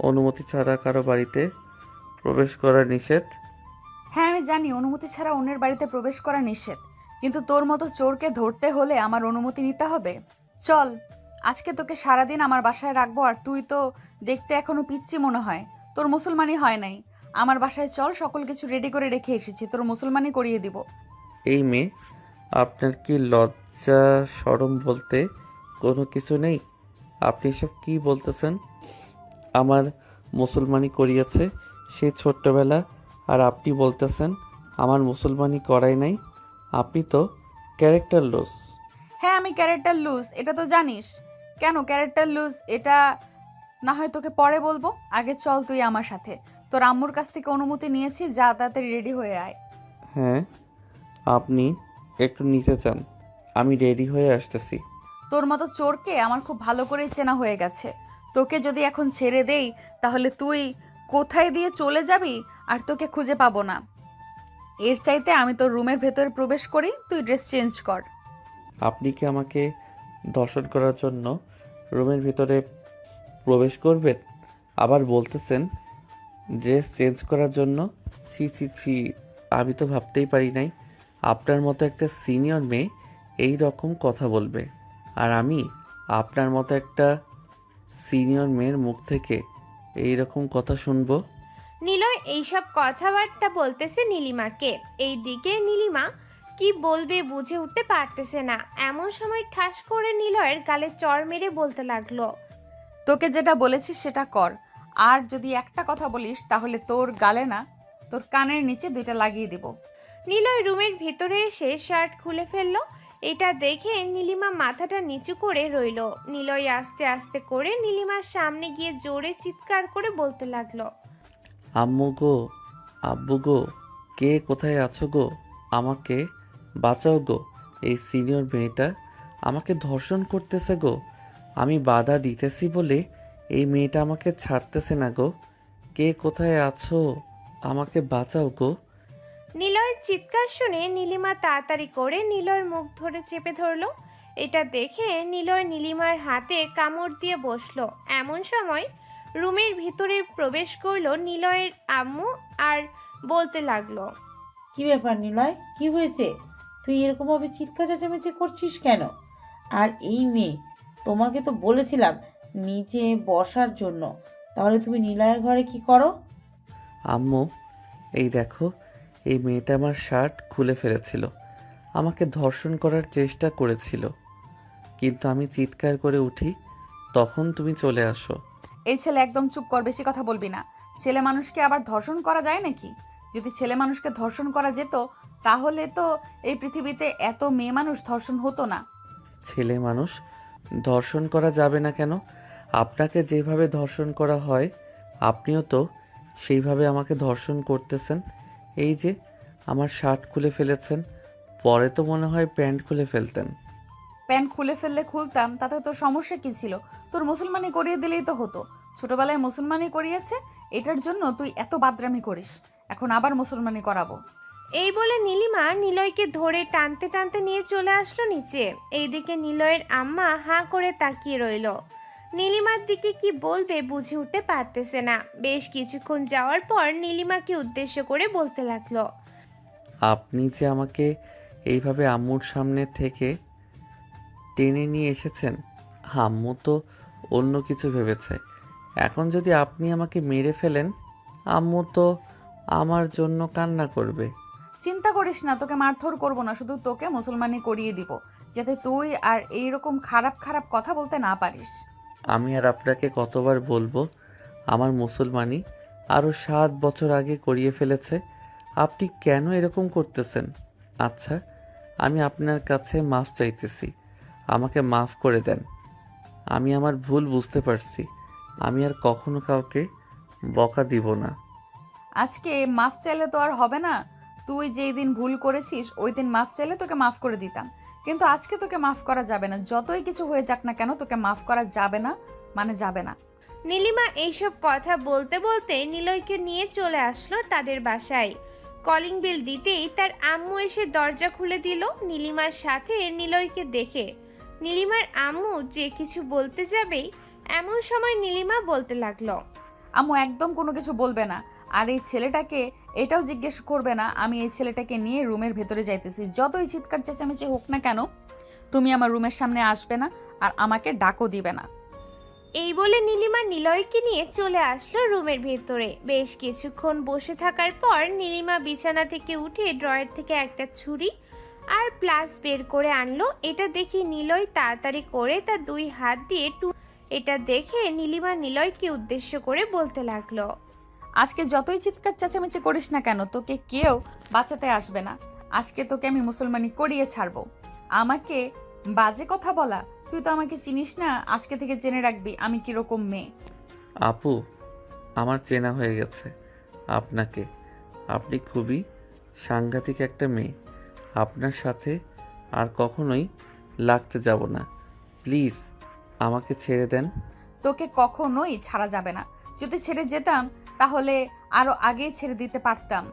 অনুমতি ছাড়া কারো বাড়িতে প্রবেশ করা নিষেধ? হ্যাঁ, আমি জানি অনুমতি ছাড়া অন্যের বাড়িতে প্রবেশ করা নিষেধ, কিন্তু তোর মতো চোরকে ধরতে হলে আমার অনুমতি নিতে হবে। চল, আজকে তোকে সারাদিন আমার বাসায় রাখবো। আর তুই তো দেখতে এখনো পিচ্চি মনে হয়, তোর মুসলমানি হয় নাই। আমার বাসায় চল, সকল কিছু রেডি করে রেখে এসেছি, তোর মুসলমানি করিয়ে দিব। এই মেয়ে, আপনার কি লজ্জা শরম বলতে কোনো কিছু নেই? আপনি সব কি বলতেছেন? আমার মুসলমানি করিয়েছে সে ছোট্টবেলা, আর আপনি বলতেছেন আমার মুসলমানি করাই নাই? আপনি তো ক্যারেক্টার লস। হ্যাঁ, আমি ক্যারেক্টার লুজ, এটা তো জানিস। কেন ক্যারেক্টার লুজ এটা না হয় তোকে পরে বলবো, আগে চল তুই আমার সাথে। তোর আম্মুর কাছ থেকে অনুমতি নিয়েছি, যা তাড়াতাড়ি রেডি হয়ে আয়। হ্যাঁ, আপনি একটু নিতে চান? আমি রেডি হয়ে আসতেছি। তোর মতো চোরকে আমার খুব ভালো করে চেনা হয়ে গেছে। তোকে যদি এখন ছেড়ে দেই তাহলে তুই কোথায় দিয়ে চলে যাবি আর তোকে খুঁজে পাবো না। এর চাইতে আমি তোর রুমের ভেতরে প্রবেশ করি, তুই ড্রেস চেঞ্জ কর। আপনি কি আমাকে দর্শন করার জন্য রুমের ভিতরে প্রবেশ করবেন? আবার বলতেছেন ড্রেস চেঞ্জ করার জন্য? ছি ছি ছি, আমি তো ভাবতেই পারি নাই আপনার মতো একটা সিনিয়র মেয়ে এই রকম কথা বলবে, আর আমি আপনার মতো একটা সিনিয়র মেয়ের মুখ থেকে এই রকম কথা শুনবো। নিলয় এইসব কথাবার্তা বলতেছে নীলিমাকে। এই দিকে নীলিমা কি বলবে বুঝে উঠতে পারতেছে না। এমন সময় ঠাস করে নিলয়ের গালে চড় মেরে বলতে লাগলো, তোকে যেটা বলেছি সেটা কর, আর যদি একটা কথা বলিস তাহলে তোর গালে না, তোর কানের নিচে 2টা লাগিয়ে দিব। নিলয় রুমের ভিতরে এসে শার্ট খুলে ফেললো। এটা দেখে নীলিমা মাথাটা নিচু করে রইল। নিলয় আস্তে আস্তে করে নীলিমার সামনে গিয়ে জোরে চিৎকার করে বলতে লাগলো, আম্মু গো, আব্বু গো, কে কোথায় আছো গো? আমাকে বাঁচাও গো, এই সিনিয়র মেয়েটা আমাকে ধর্ষণ করতেছে গো। আমি বাধা দিতেছি বলে এই মেয়েটা আমাকে ছাড়তেছে না গো। কে কোথায় আছো? আমাকে বাঁচাও গো। নিলয়ের চিৎকার শুনে নীলিমা তাড়াতাড়ি করে নিলয়ের মুখ ধরে চেপে ধরলো। এটা দেখে নিলয় নীলিমার হাতে কামড় দিয়ে বসলো। এমন সময় রুমের ভিতরে প্রবেশ করলো নিলয়ের আম্মু আর বলতে লাগলো, কি ব্যাপার নিলয়, কি হয়েছে? তুই এরকমভাবে চিৎকার চেঁচামেচি করছিস কেন? আর এই মেয়ে, তোমাকে তো বলেছিলাম নিচে বসার জন্য, তাহলে তুমি নিলয়ের ঘরে কি করো? আম্মু, এই দেখো, এই মেয়েটা আমার শার্ট খুলে ফেলেছিল। আমাকে ধর্ষণ করার চেষ্টা করেছিল, কিন্তু আমি চিৎকার করে উঠি, তখন তুমি চলে আসো। এই ছেলে একদম চুপ কর, বেশি কথা বলবি না। ছেলে মানুষকে আবার ধর্ষণ করা যায় নাকি? যদি ছেলে মানুষকে ধর্ষণ করা যেত তাহলে তো এই পৃথিবীতে এত মেয়ে মানুষ ধর্ষণ হতো না। ছেলে মানুষ ধর্ষণ করা যাবে না কেন? আপনাকে যেভাবে ধর্ষণ করা হয় আপনিও তো সেইভাবে আমাকে ধর্ষণ করতেছেন। এই যে আমার শার্ট খুলে ফেলেছেন, পরে তো মনে হয় প্যান্ট খুলে ফেলতেন। প্যান্ট খুলে ফেললে খুলতাম, তাতে তোর সমস্যা কি ছিল? তোর মুসলমানি করিয়ে দিলেই তো হতো। ছোটবেলায় মুসলমানি করিয়েছে, এটার জন্য তুই এত বাদরামি করিস। এখন আবার মুসলমানি করাবো। এই বলে নীলিমা নিলয়কে ধরে টানতে টানতে নিয়ে চলে আসলো নিচে। এইদিকে নিলয়ের আম্মা হাঁ করে তাকিয়ে রইল। নীলিমার দিকে কি বলবে বুঝে উঠতে পারতেছে না। বেশ কিছুক্ষণ যাওয়ার পর নীলিমাকে উদ্দেশ্য করে বলতে লাগলো, আপনি যে আমাকে এইভাবে আম্মুর সামনে থেকে টেনে নিয়ে এসেছেন, আম্মু তো অন্য কিছু ভেবেছে। এখন যদি আপনি আমাকে মেরে ফেলেন, আম্মু তো আমার জন্য কান্না করবে। চিন্তা করিস না, তোকে মারধর করবো না, শুধু তোকে মুসলমানি করিয়ে দিব, যাতে তুই আর এইরকম খারাপ খারাপ কথা বলতে না পারিস। আমি আর আপনাকে কতবার বলবো, আমার মুসলমানি আরও 7 বছর আগে করিয়ে ফেলেছে। আপনি কেন এরকম করতেছেন? আচ্ছা, আমি আপনার কাছে মাফ চাইতেছি, আমাকে মাফ করে দেন। আমি আমার ভুল বুঝতে পারছি। আমি আর কখনো কাউকে বকা দিব না। আজকে মাফ চাইলে তো আর হবে না। তুই যেই দিন ভুল করেছিস ওই দিন মাফ চাইলে তোকে মাফ করে দিতাম, কিন্তু আজকে তোকে মাফ করা যাবে না। যতই কিছু হয়ে যাক না কেন, তোকে মাফ করা যাবে না, মানে যাবে না। নীলিমা এইসব কথা বলতে বলতে নিলয়কে নিয়ে চলে আসলো তাদের বাসায়। কলিং বেল দিতেই তার আম্মু এসে দরজা খুলে দিল। নীলিমার সাথে নিলয়কে দেখে নীলিমার আম্মু যে কিছু বলতে যাবেই, এমন সময় নীলিমা বলতে লাগলো, আম্মু একদম কোনো কিছু বলবে না, আর এই ছেলেটাকে এটাও জিজ্ঞেস করবে না। আমি এই ছেলেটাকে নিয়ে রুমের ভেতরে যাইতেছি। যতই চিৎকার চেঁচামেচি হোক না কেন, তুমি আমার রুমের সামনে আসবে না আর আমাকে ডাকও দিবে না। এই বলে নীলিমা নিলয়কে নিয়ে চলে আসলো রুমের ভেতরে। বেশ কিছুক্ষণ বসে থাকার পর নীলিমা বিছানা থেকে উঠে ড্রয়ার থেকে একটা ছুরি আর প্লাস বের করে আনলো। এটা দেখে নিলয় তাড়াতাড়ি করে তার 2 হাত দিয়ে এটা দেখে নীলিমা নিলয়কে উদ্দেশ্য করে বলতে লাগলো, আজকে যতই চিৎকার চেঁচামেচি করিস না কেন, তোকে কেউ বাঁচাতে আসবে না। আজকে তোকে আমি মুসলমানি করিয়ে ছাড়বো। আমাকে বাজে কথা বলা, তুই তো আমাকে চিনিস না। আজকে থেকে জেনে রাখবি আমি কিরকম মেয়ে। আপু, আমার চেনা হয়ে গেছে আপনাকে। আপনি খুবই সাংঘাতিক একটা মেয়ে। আপনার সাথে আর কখনোই লাগতে যাব না। প্লিজ আমাকে ছেড়ে দেন। তোকে কখনোই ছাড়া যাবে না। যদি ছেড়ে যেতাম তাহলে আরো আগেই ছেড়ে দিতে পারতাম।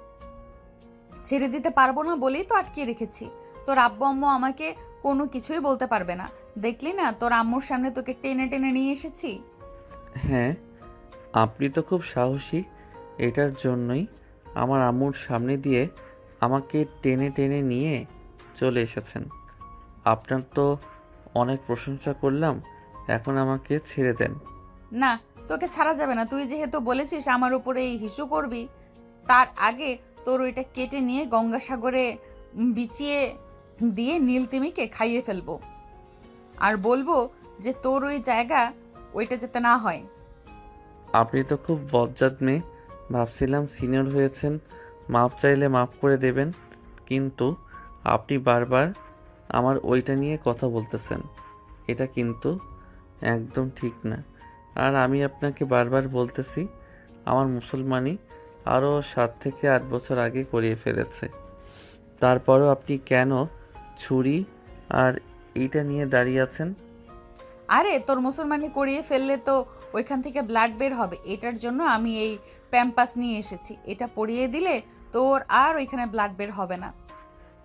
ছেড়ে দিতে পারবো না বলেই তো আটকে রেখেছি। তোর আব্বু আম্মু আমাকে কোনো কিছুই বলতে পারবে না। দেখলি না, তোর আম্মুর সামনে তোকে টেনে টেনে নিয়ে এসেছি। হ্যাঁ, আপনি তো খুব সাহসী। এটার জন্যই আমার আম্মুর সামনে দিয়ে আমাকে টেনে টেনে নিয়ে চলে এসেছেন। আপনার তো অনেক প্রশংসা করলাম, এখন আমাকে ছেড়ে দেন। না, তোকে ছাড়া যাবে না। তুই যেহেতু বলেছিস আমার উপরে এই হিসু করবি, তার আগে তোর ওইটা কেটে নিয়ে গঙ্গাসাগরে বিছিয়ে দিয়ে নীলতিমিকে খাইয়ে ফেলবো, আর বলবো যে তোর ওই জায়গা ওইটা যাতে না হয়। আপনি তো খুব বজ্জাত মেয়ে। ভাবছিলাম সিনিয়র হয়েছেন, মাপ চাইলে মাফ করে দেবেন, কিন্তু আপনি বারবার আমার ওইটা নিয়ে কথা বলতেছেন। এটা কিন্তু একদম ঠিক না। আর আমি আপনাকে বারবার বলতেছি, আমার মুসলমানি আরও 7 থেকে 8 বছর আগে করিয়ে ফেলেছে। তারপরও আপনি কেন ছুরি আর এইটা নিয়ে দাঁড়িয়ে আছেন? আরে তোর মুসলমানি করিয়ে ফেললে তো ওইখান থেকে ব্লাড বের হবে, এটার জন্য আমি এই প্যাম্পাস নিয়ে এসেছি। এটা পরিয়ে দিলে তোর আর ওইখানে ব্লাড বের হবে না।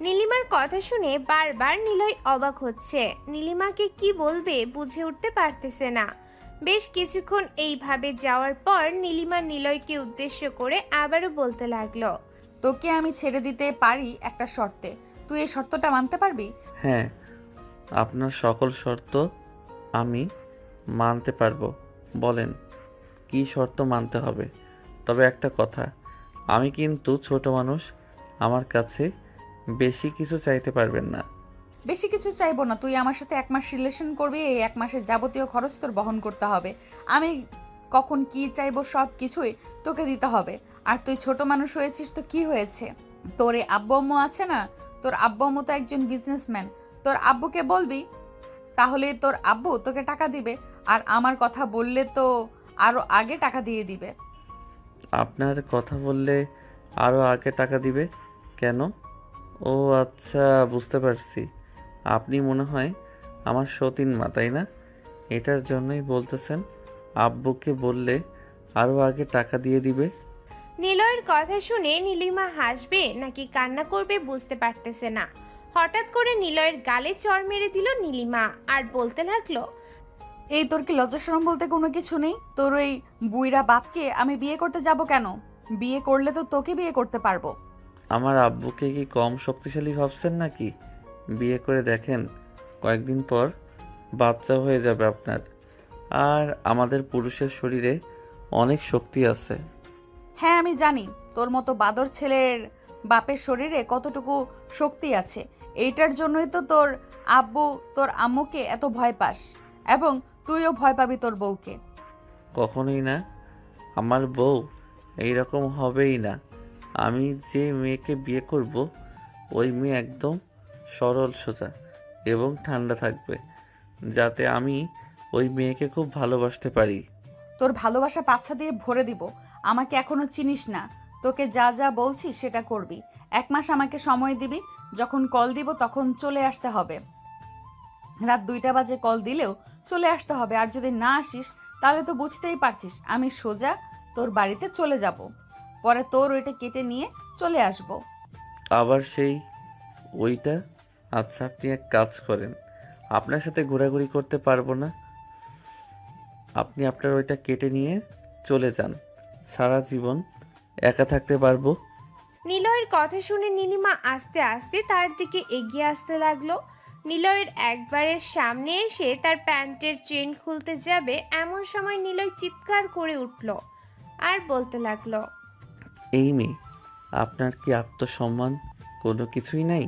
নীলিমার কথা শুনে বারবার নিলয় অবাক হচ্ছে। নীলিমাকে কি বলবে বুঝে উঠতে পারতেছে না। বেশ কিছুক্ষণ এইভাবে যাওয়ার পর নীলিমা নিলয়কে উদ্দেশ্য করে আবারও বলতে লাগলো, তোকে আমি ছেড়ে দিতে পারি একটা শর্তে, তুই এই শর্তটা মানতে পারবি? হ্যাঁ, আপনার সকল শর্ত আমি মানতে পারবো। বলেন কি শর্ত মানতে হবে। তবে একটা কথা, আমি কিন্তু ছোট মানুষ, আমার কাছে বেশি কিছু চাইতে পারবেন না। বেশি কিছু চাইবো না, তুই আমার সাথে 1 মাস রিলেশন করবি, এই 1 মাসের যাবতীয় খরচ তোর বহন করতে হবে। আমি কখন কি চাইবো সব কিছুই তোকে দিতে হবে। আর তুই ছোট মানুষ হয়েছিস তো কি হয়েছে, তোর এই আব্বু আম্মু আছে না, তোর আব্বু আম্মু তো একজন বিজনেসম্যান, তোর আব্বুকে বলবি, তাহলে তোর আব্বু তোকে টাকা দিবে। আর আমার কথা বললে তো আরো আগে টাকা দিয়ে দিবে। আপনার কথা বললে আরও আগে টাকা দিবে কেন? ও আচ্ছা, বুঝতে পারছি। আপনি মনে হয় আমার সতীন মা, তাই না? এটার জন্যই বলতেছেন আব্বুকে বললে আরও আগে টাকা দিয়ে দিবে। নিলয়ের কথা শুনে নীলিমা হাসবে নাকি কান্না করবে বুঝতে পারতেছে না। হঠাৎ করে নিলয়ের গালে চড় মেরে দিল নীলিমা আর বলতে লাগলো, এই তোর কি লজ্জা শরম বলতে কোনো কিছু নেই? তোর ওই বুইরা বাপকে আমি বিয়ে করতে যাব কেন? বিয়ে করলে তো তোকে বিয়ে করতে পারবো। আমার আব্বুকে কি কম শক্তিশালী ভাবছেন নাকি? বিয়ে করে দেখেন, কয়েকদিন পর বাচ্চা হয়ে যাবে আপনার। আর আমাদের পুরুষের শরীরে অনেক শক্তি আছে। হ্যাঁ আমি জানি তোর মতো বাদর ছেলের বাপের শরীরে কতটুকু শক্তি আছে। এইটার জন্যই তো তোর আব্বু তোর আম্মুকে এত ভয় পাস, এবং তুইও ভয় পাবি তোর বউকে। কখনোই না, আমার বউ এইরকম হবেই না। আমি যে মেয়েকে বিয়ে করব, ওই মেয়ে একদম সরল সোজা এবং ঠান্ডা থাকবে, যাতে আমি ওই মেয়েকে খুব ভালোবাসতে পারি। তোর ভালোবাসা পাছা দিয়ে ভরে দিব। আমাকে এখনো চিনিস না, তোকে যা যা বলছি সেটা করবি। 1 মাস আমাকে সময় দিবি, যখন কল দিব তখন চলে আসতে হবে। রাত 2টা বাজে কল দিলেও চলে আসতে হবে। আর যদি না আসিস তাহলে তো বুঝতেই পারছিস আমি সোজা তোর বাড়িতে চলে যাব, পরে তোর ওইটা কেটে নিয়ে চলে আসব। আবার সেই ওইটা? আচ্ছা, আপনি এক কাজ করেন, আপনার সাথে ঘোরাঘুরি করতে পারবো না, আপনি আপনার ওইটা কেটে নিয়ে চলে যান, সারা জীবন একা থাকতে পারবো। নিলয়ের কথা শুনে নীলিমা আস্তে আস্তে তার দিকে এগিয়ে আসতে লাগলো। নিলয়ের একবারের সামনে এসে তার প্যান্টের চেন খুলতে যাবে, এমন সময় নিলয় চিৎকার করে উঠল আর বলতে লাগলো, এই মেয়ে, আপনার কি আত্মসম্মান কোনো কিছুই নাই?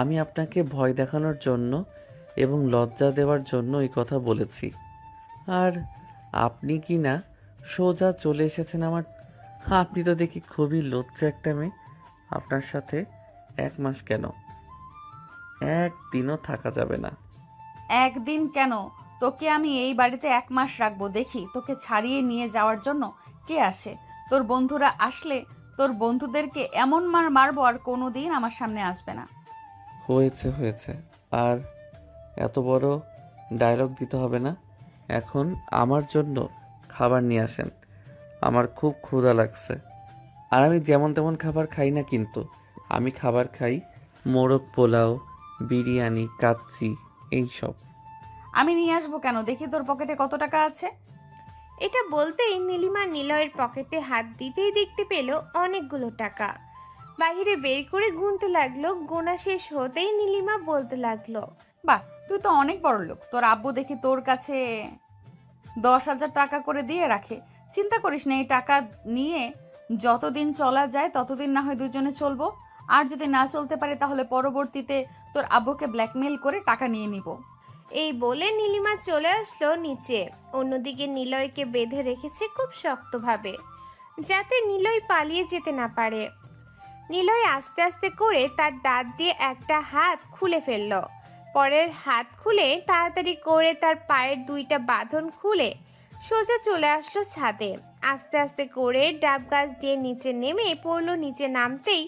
আমি আপনাকে ভয় দেখানোর জন্য এবং লজ্জা দেওয়ার জন্য এই কথা বলেছি, আর আপনি কি না সোজা চলে এসেছেন আমার। আপনি তো দেখি খুবই লজ্জা একটা মেয়ে। আপনার সাথে 1 মাস কেন, 1 দিনও থাকা যাবে না। 1 দিন কেন, তোকে আমি এই বাড়িতে 1 মাস রাখবো। দেখি তোকে ছাড়িয়ে নিয়ে যাওয়ার জন্য কে আসে। তোর বন্ধুরা আসলে তোর বন্ধুদেরকে এমন মার মারবো আর কোনো দিন আমার সামনে আসবে না। হয়েছে হয়েছে, আর এত বড় ডায়লগ দিতে হবে না। এখন আমার জন্য খাবার নিয়ে আসেন, আমার খুব ক্ষুধা লাগছে। আর আমি যেমন তেমন খাবার খাই না, কিন্তু আমি খাবার খাই মোরগ পোলাও, বিরিয়ানি, কাচ্চি, এইসব। আমি নিয়ে আসবো কেন? দেখি তোর পকেটে কত টাকা আছে। এটা বলতেই নীলিমা নিলয়ের পকেটে হাত দিতেই দেখতে পেল অনেকগুলো টাকা। বাহিরে বের করে গুনতে লাগলো। গোনা শেষ হতেই নীলিমা বলতে লাগলো, বাহ, তুই তো অনেক বড় লোক। তোর আব্বু দেখি তোর কাছে 10,000 টাকা করে দিয়ে রাখে। চিন্তা করিস না, এই টাকা নিয়ে যতদিন চলা যায় ততদিন না হয় দুজনে চলবো। আর যদি না চলতে পারে তাহলে পরবর্তীতে তোর আব্বুকে ব্ল্যাকমেল করে টাকা নিয়ে নিব। এই বলে নীলিমা চলে আসলো নিচে। অন্যদিকে নিলয়কে বেঁধে রেখেছে খুব শক্তভাবে, যাতে নিলয় পালিয়ে যেতে না পারে। নিলয় আস্তে আস্তে করে তার দাঁত দিয়ে একটা হাত খুলে ফেলল। পরের হাত খুলে তাড়াতাড়ি করে তার পায়ের 2টা বাঁধন খুলে সোজা চলে আসলো ছাদে। আস্তে আস্তে করে ডাব গাছ দিয়ে নিচে নেমে পড়লো। নিচে নামতেই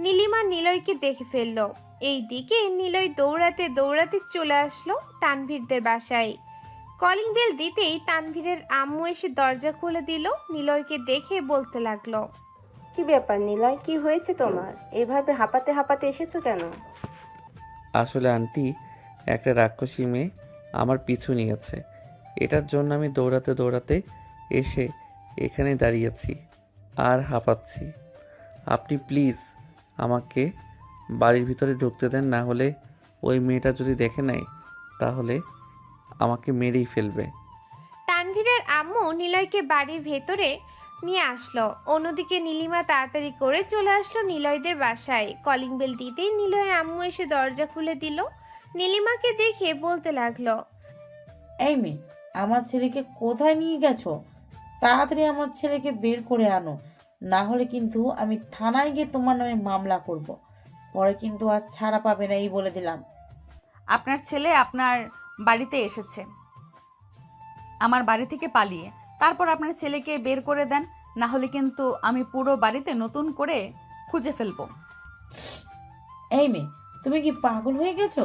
নীলিমা নিলয়কে দেখে ফেলল। এইদিকে নিলয় দৌড়াতে দৌড়াতে চলে আসলো তানভীরদের বাসায়। কলিং বেল দিতেই তানভীরের আম্মু এসে দরজা খুলে দিল। নিলয়কে দেখে বলতে লাগলো, কি ব্যাপার নিলয়, কি হয়েছে তোমার? এভাবে হাঁপাতে হাঁপাতে এসেছো কেন? আসলে আন্টি, একটা রাক্ষসী মেয়ে আমার পিছু নিয়েছে। এটার জন্য আমি দৌড়াতে দৌড়াতে এসে এখানে দাঁড়িয়েছি আর হাঁপাচ্ছি। আপনি প্লিজ আমাকে বাড়ির ভিতরে ঢুকতে দেন, না হলে ওই মেয়েটা যদি দেখে নেয় তাহলে আমাকে মেরেই ফেলবে। তানভীরের আম্মু নিলয়কে বাড়ির ভেতরে নিয়ে আসলো। অন্যদিকে নীলিমা তাড়াতাড়ি করে চলে আসলো নিলয়দের বাসায়। কলিং বেল দিতেই নিলয়ের আম্মু এসে দরজা খুলে দিল। নীলিমাকে দেখে বলতে লাগলো, এই মেয়ে, আমার ছেলেকে কোথায় নিয়ে গেছো? তাড়াতাড়ি আমার ছেলেকে বের করে আনো, না হলে কিন্তু আমি থানায় গিয়ে তোমার নামে মামলা করব। পরে কিন্তু আর ছাড়া পাবে না, এই বলে দিলাম। আপনার ছেলে আপনার বাড়িতে এসেছে আমার বাড়ি থেকে পালিয়ে, তারপর আপনার ছেলেকে বের করে দেন, না হলে কিন্তু আমি পুরো বাড়িতে নতুন করে খুঁজে ফেলবো। এই মেয়ে, তুমি কি পাগল হয়ে গেছো?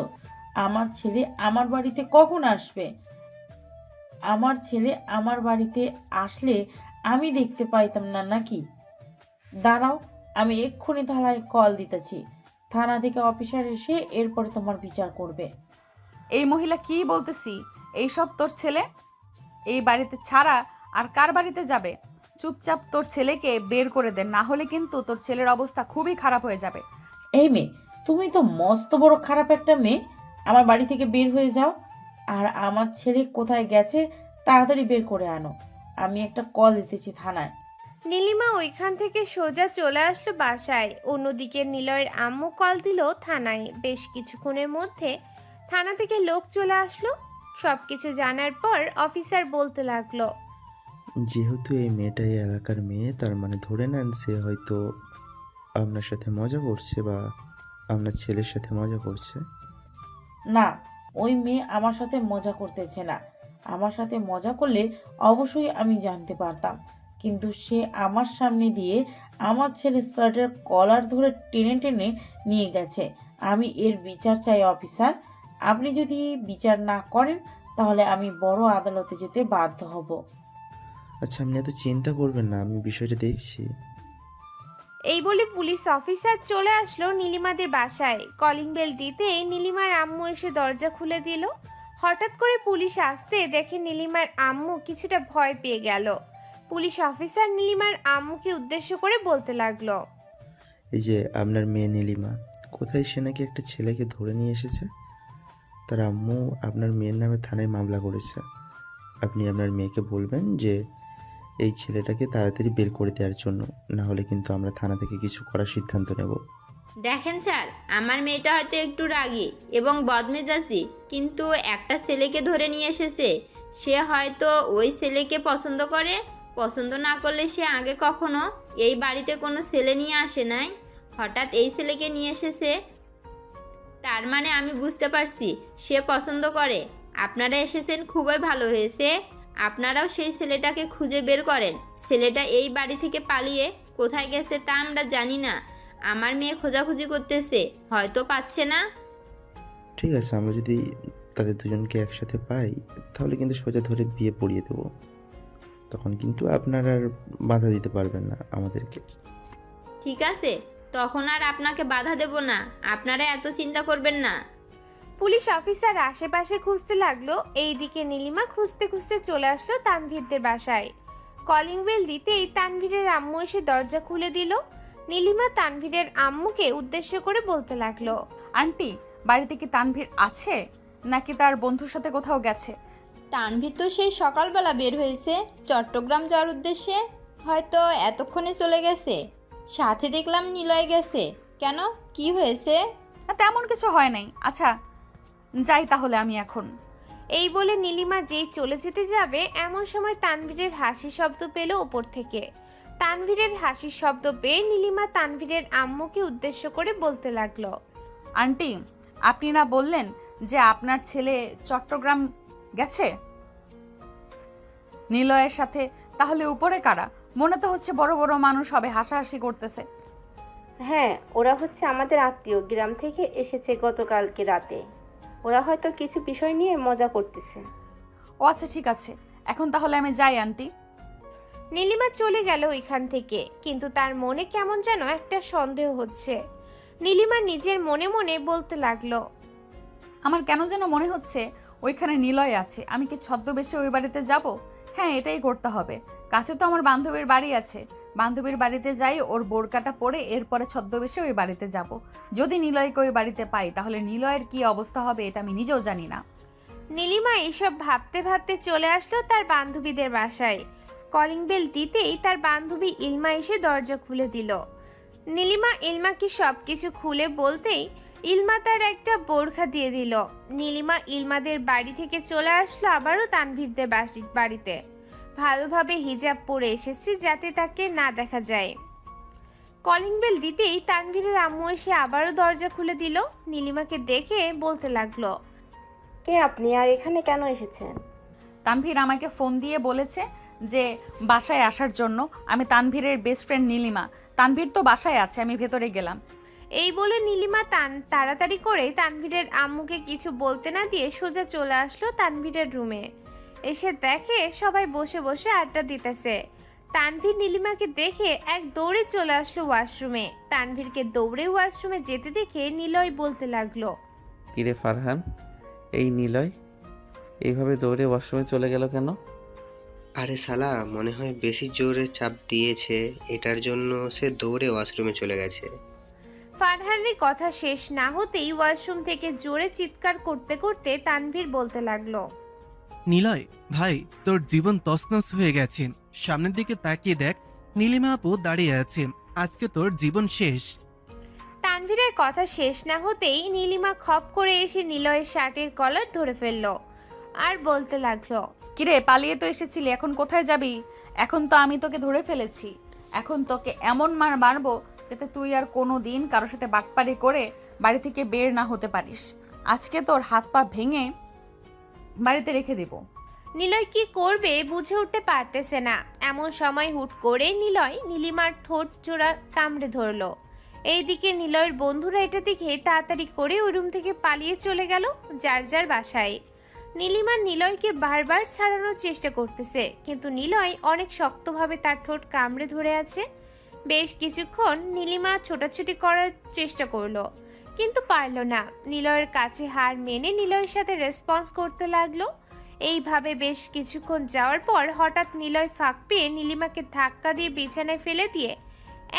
আমার ছেলে আমার বাড়িতে কখন আসবে? আমার ছেলে আমার বাড়িতে আসলে আমি দেখতে পাইতাম না নাকি? দাঁড়াও, আমি এক্ষুনি থানায় কল দিতেছি। থানা থেকে অফিসার এসে এরপরে তোমার বিচার করবে। এই মহিলা কি বলতেছি, এইসব তোর ছেলে এই বাড়িতে ছাড়া আর কার বাড়িতে যাবে? চুপচাপ তোর ছেলেকে বের করে দে, না হলে কিন্তু তোর ছেলের অবস্থা খুবই খারাপ হয়ে যাবে। এই মেয়ে, তুমি তো মস্ত বড় খারাপ একটা মেয়ে। আমার বাড়ি থেকে বের হয়ে যাও, আর আমার ছেলে কোথায় গেছে তাড়াতাড়ি বের করে আনো। আমি একটা কল দিতেছি থানায়। নীলিমা ওইখান থেকে সোজা চলে আসলো বাসায়। অন্যদিকে নিলয়ের আম্মু কল দিল থানায়। বেশ কিছুক্ষণের মধ্যে থানা থেকে লোক চলে আসলো। সবকিছু জানার পর অফিসার বলতে লাগলো, যেহেতু এই মেয়েটা এই এলাকার মেয়ে, তার মানে ধরে নেন সে হয়তো আপনার সাথে মজা করছে বা আপনার ছেলের সাথে মজা করছে। না, ওই মেয়ে আমার সাথে মজা করতেছে না। আমার সাথে মজা করলে অবশ্যই আমি জানতে পারতাম, কিন্তু সে আমার সামনে দিয়ে আমার ছেলের শার্টের কলার ধরে টেনে টেনে নিয়ে গেছে। আমি এর বিচার চাই অফিসার। আপনি যদি বিচার না করেন তাহলে আমি বড় আদালতে যেতে বাধ্য হব। আচ্ছা, আপনি এত চিন্তা করবেন না, আমি বিষয়টা দেখছি। এই বলে পুলিশ অফিসার চলে আসলো নীলিমাদের বাসায়। কলিং বেল দিতেই নীলিমার আম্মু এসে দরজা খুলে দিল। হঠাৎ করে পুলিশ আসতে দেখে নীলিমার আম্মু কিছুটা ভয় পেয়ে গেল। পুলিশ অফিসার নীলিমার আম্মুকে উদ্দেশ্য করে বলতে লাগলো, এই যে আপনার মেয়ে নীলিমা, কোথায় সে নাকি একটা ছেলেকে ধরে নিয়ে এসেছে। তার আম্মু আপনার মেয়ের নামে থানায় মামলা করেছে। আপনি আপনার মেয়েকে বলবেন যে এই ছেলেটাকে তাড়াতাড়ি বের করে দেওয়ার জন্য, না হলে কিন্তু আমরা থানা থেকে কিছু করার সিদ্ধান্ত নেব। দেখেন স্যার, আমার মেয়েটা হয়তো একটু রাগী এবং বদমেজাজি, কিন্তু একটা ছেলেকে ধরে নিয়ে এসেছে। সে হয়তো ওই ছেলেকে পছন্দ করে। পছন্দ না করলে সে আগে কখনো এই বাড়িতে কোনো ছেলে নিয়ে আসে নাই। হঠাৎ এই ছেলেকে নিয়ে এসেছে, তার মানে আমি বুঝতে পারছি সে পছন্দ করে। আপনারা এসেছেন খুবই ভালো হয়েছে। আপনারাও সেই ছেলেটাকে খুঁজে বের করেন। ছেলেটা এই বাড়ি থেকে পালিয়ে কোথায় গেছে তা আমরা জানি না। আমার মেয়ে খোঁজাখুঁজি করতেছে, হয়তো পাচ্ছে না। ঠিক আছে, আমরা যদি তাদের দুজনকে একসাথে পাই তাহলে কিন্তু সোজা ধরে বিয়ে পড়িয়ে দেবো। তখন কিন্তু আপনারা আর বাধা দিতে পারবেন না আমাদেরকে। ঠিক আছে, তখন আর আপনাকে বাধা দেব না। আপনারা এত চিন্তা করবেন না। পুলিশ অফিসার আশেপাশে খুঁজতে লাগলো। এইদিকে নীলিমা খুঁজতে খুঁজতে চলে আসলো তানভীরদের বাসায়। কলিং বেল দিতেই তানভীরের আম্মু এসে দরজা খুলে দিল। নীলিমা তানভীরের আম্মুকে উদ্দেশ্য করে বলতে লাগলো, আন্টি, বাড়িতে কি তানভীর আছে নাকি তার বন্ধুর সাথে কোথাও গেছে? তানভীর তো সেই সকালবেলা বের হয়েছে চট্টগ্রাম যাওয়ার উদ্দেশ্যে, হয়তো এতক্ষণে চলে গেছে। সাথে দেখলাম নিলয় গেছে। কেন, কি হয়েছে? তেমন কিছু হয় নাই। আচ্ছা, যাই তাহলে আমি এখন। এই বলে নীলিমা যেই চলে যেতে যাবে এমন সময় তানভীরের হাসি শব্দ পেল ওপর থেকে। তানভীরের হাসির শব্দ পেয়ে নীলিমা তানভীরের আম্মুকে উদ্দেশ্য করে বলতে লাগলো, আন্টি, আপনি না বললেন যে আপনার ছেলে চট্টগ্রাম গেছে নিলয়ের সাথে? তাহলে উপরে কারা? মনে তো হচ্ছে বড় বড় মানুষ হবে, হাসাহাসি করতেছে। হ্যাঁ, ওরা হচ্ছে আমাদের আত্মীয়, গ্রাম থেকে এসেছে গতকালকে রাতে। ওরা হয়তো কিছু বিষয় নিয়ে মজা করতেছে। ও আচ্ছা, ঠিক আছে, এখন তাহলে আমি যাই আন্টি। নীলিমা চলে গেল ওইখান থেকে, কিন্তু তার মনে কেমন যেন একটা সন্দেহ হচ্ছে। নীলিমা নিজের মনে মনে বলতে লাগলো, আমার কেন যেন মনে হচ্ছে ওইখানে নিলয় আছে। আমি কি ছদ্মবেশে ওই বাড়িতে যাব? হ্যাঁ, এটাই করতে হবে। কাছে তো আমার বান্ধবীর বাড়ি আছে, বান্ধবীর বাড়িতে যাই, ওর বোরকাটা পরে এরপরে ছদ্মবেশে ওই বাড়িতে যাব। যদি নিলয়কে ওই বাড়িতে পাই তাহলে নিলয়ের কি অবস্থা হবে এটা আমি নিজেও জানি না। নীলিমা এইসব ভাবতে ভাবতে চলে আসলো তার বান্ধবীদের বাসায়। কলিং বেল দিতেই তার বান্ধবী ইলমা এসে দরজা খুলে দিল। নীলিমা ইলমাকে সবকিছু খুলে বলতেই ইলমা তার একটা বোরখা দিয়ে দিল। নীলিমা ইলমাদের বাড়ি থেকে চলে আসলো আবারও তানভীরদের বাড়িতে। ভালোভাবে হিজাব পরে এসেছে যাতে তাকে না দেখা যায়। কলিং বেল দিতেই তানভীরের আম্মু এসে আবারও দরজা খুলে দিল। নীলিমাকে দেখে বলতে লাগলো, কে আপনি আর এখানে কেন এসেছেন? তানভীর আমাকে ফোন দিয়ে বলেছে যে বাসায় আসার জন্য। আমি তানভীরের বেস্ট ফ্রেন্ড নীলিমা। তানভীর তো বাসায় আছে, আমি ভেতরে গেলাম। এই বলে নীলিমা তাড়াতাড়ি করে তানভীরের আম্মুকে কিছু বলতে না দিয়ে সোজা চলে আসলো তানভীরের রুমে। এসে দেখে সবাই বসে বসে আড্ডা দিতেছে। তানভীর নীলিমাকে দেখে এক দৌড়ে চলে আসলো ওয়াশরুমে। তানভীরকে দৌড়ে ওয়াশরুমে যেতে দেখে নিলয় বলতে লাগলো, কিরে ফারহান, এই নিলয় এইভাবে দৌড়ে ওয়াশরুমে চলে গেল কেন? আরে শালা, মনে হয় বেশি জোরে চাপ দিয়েছে, এটার জন্য সে দৌড়ে ওয়াশরুমে চলে গেছে। ফারহানের কথা শেষ না হতেই ওয়াশরুম থেকে জোরে চিৎকার করতে করতে তানভীর বলতে লাগলো, নিলয় ভাই, তোর জীবন তছনছ হয়ে গেছে। সামনের দিকে তাকিয়ে দেখ, নীলিমা আপু দাঁড়িয়ে আছে। আজকে তোর জীবন শেষ। তানভীরের কথা শেষ না হতেই নীলিমা খপ করে এসে নিলয়ের শার্টের কলার ধরে ফেললো আর বলতে লাগলো, কিরে, পালিয়ে তো এসেছিলি, এখন কোথায় যাবি? এখন তো আমি তোকে ধরে ফেলেছি। এখন তোকে এমন মার মারবো যাতে তুই আর কোনো দিন কারোর সাথে বাটপারি করে বাড়ি থেকে বের না হতে পারিস। আজকে তোর হাত পা ভেঙে বাড়িতে রেখে দেব। নিলয় কি করবে বুঝে উঠতে পারতেছে না। এমন সময় হুট করে নিলয় নীলিমার ঠোঁট জোড়া কামড়ে ধরলো। এইদিকে নিলয়ের বন্ধুরা এটা দেখে তাড়াতাড়ি করে ওই রুম থেকে পালিয়ে চলে গেল যার যার বাসায়। নীলিমা নিলয়কে বারবার ছাড়ানোর চেষ্টা করতেছে, কিন্তু নিলয় অনেক শক্তভাবে তার ঠোঁট কামড়ে ধরে আছে। বেশ কিছুক্ষণ নীলিমা ছোটাছুটি করার চেষ্টা করলো, কিন্তু পারল না। নিলয়ের কাছে হার মেনে নিলয়ের সাথে রেসপন্স করতে লাগলো। এইভাবে বেশ কিছুক্ষণ যাওয়ার পর হঠাৎ নিলয় ফাঁক পেয়ে নীলিমাকে ধাক্কা দিয়ে বিছানায় ফেলে দিয়ে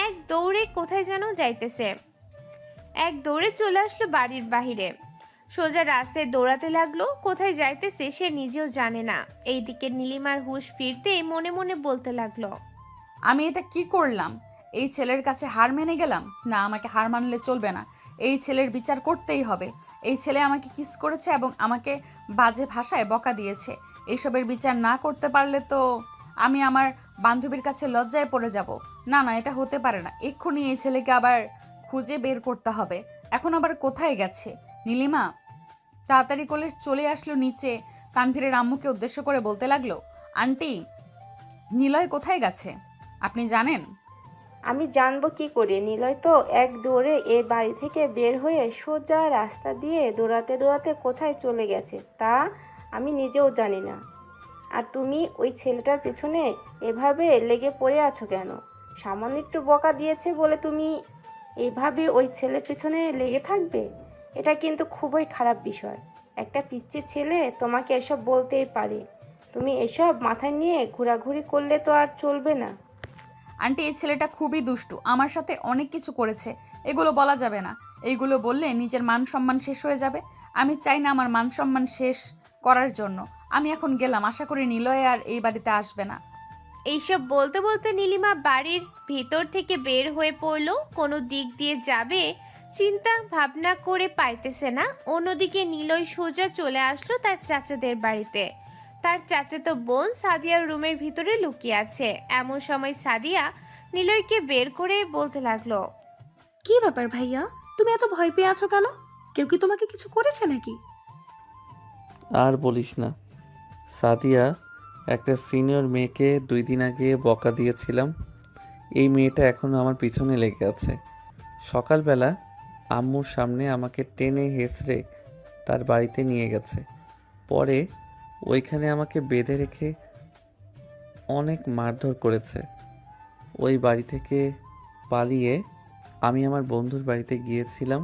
এক দৌড়ে কোথায় যেন যাইতেছে। এক দৌড়ে চলে আসলো বাড়ির বাহিরে। সোজা রাস্তায় দৌড়াতে লাগলো। কোথায় যাইতেছে সে নিজেও জানে না। এইদিকে নীলিমার হুঁশ ফিরতেই মনে মনে বলতে লাগলো, আমি এটা কি করলাম? এই ছেলের কাছে হার মেনে গেলাম? না, আমাকে হার মানলে চলবে না। এই ছেলের বিচার করতেই হবে। এই ছেলে আমাকে কিস করেছে এবং আমাকে বাজে ভাষায় বকা দিয়েছে। এইসবের বিচার না করতে পারলে তো আমি আমার বান্ধবীর কাছে লজ্জায় পড়ে যাব। না না, এটা হতে পারে না। এক্ষুনি এই ছেলেকে আবার খুঁজে বের করতে হবে। এখন আবার কোথায় গেছে? নীলিমা তাড়াতাড়ি করে চলে আসলো নিচে। তানভীরের আম্মুকে উদ্দেশ্য করে বলতে লাগলো, আন্টি, নিলয় কোথায় গেছে আপনি জানেন? আমি জানবো কি করে? নিলয় তো এক দৌড়ে এ বাড়ি থেকে বের হয়ে সোজা রাস্তা দিয়ে দৌড়াতে দৌড়াতে কোথায় চলে গেছে তা আমি নিজেও জানি না। আর তুমি ওই ছেলেটার পেছনে এভাবে লেগে পড়ে আছো কেন? সামান্য একটু বকা দিয়েছে বলে তুমি এভাবে ওই ছেলের পেছনে লেগে থাকবে? এটা কিন্তু খুবই খারাপ বিষয়। একটা পিচ্চি ছেলে তোমাকে এসব বলতেই পারে। তুমি এসব মাথায় নিয়ে ঘোরাঘুরি করলে তো আর চলবে না। আন্টি, এই ছেলেটা খুবই দুষ্টু, আমার সাথে অনেক কিছু করেছে। এগুলো বলা যাবে না। এইগুলো বললে নিজের মান সম্মান শেষ হয়ে যাবে। আমি চাই না আমার মান সম্মান শেষ করার জন্য। আমি এখন গেলাম, আশা করি নিলয় আর এই বাড়িতে আসবে না। এইসব বলতে বলতে নীলিমা বাড়ির ভিতর থেকে বের হয়ে পড়লো। কোনো দিক দিয়ে যাবে চিন্তা ভাবনা করে পাইতেছে না। অন্যদিকে নিলয় সোজা চলে আসলো তার চাচাদের বাড়িতে। তার চাচাতো বোন সাদিয়ার রুমের ভিতরে লুকিয়ে আছে। এমন সময় সাদিয়া নিলয়কে বের করে বলতে লাগলো, কি ব্যাপার ভাইয়া, তুমি এত ভয় পেয়ে আছো কেন? কেউ কি তোমাকে কিছু করেছে নাকি? আর বলিস না, সাদিয়া একটা সিনিয়র মেয়েকে 2 দিন আগে বকা দিয়েছিলাম। এই মেয়েটা এখনও আমার পিছনে লেগে আছে। সকালবেলা আম্মুর সামনে আমাকে টেনে হেঁচড়ে তার বাড়িতে নিয়ে গেছে। পরে ওইখানে আমাকে বেঁধে রেখে অনেক মারধর করেছে। ওই বাড়ি থেকে পালিয়ে আমি আমার বন্ধুর বাড়িতে গিয়েছিলাম,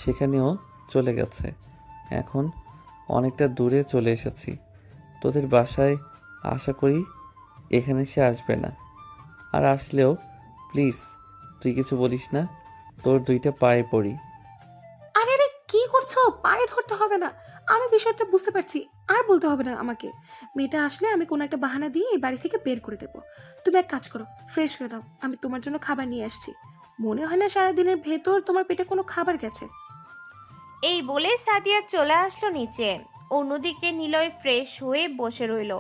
সেখানেও চলে গেছে। এখন অনেকটা দূরে চলে এসেছি। তোদের বাসায় আশা করি এখানে সে আসবে না, আর আসলেও প্লিজ তুই কিছু বলিস না, তোর দুইটা পায়ে পড়ি। আরে আরে কি করছো? পায়ে ধরতে হবে না, আমি বিষয়টা বুঝতে পারছি, আর বলতে হবে না আমাকে। মেয়েটা আসলে আমি কোনো একটা বাহানা দিয়ে এই বাড়ি থেকে বের করে দেবো। তুমি এক কাজ করো, ফ্রেশ হয়ে দাও, আমি তোমার জন্য খাবার নিয়ে আসছি। মনে হয় না সারাদিনের ভেতর তোমার পেটে কোনো খাবার গেছে। এই বলে সাদিয়া চলে আসলো নিচে। অন্যদিকে নিলয় ফ্রেশ হয়ে বসে রইল।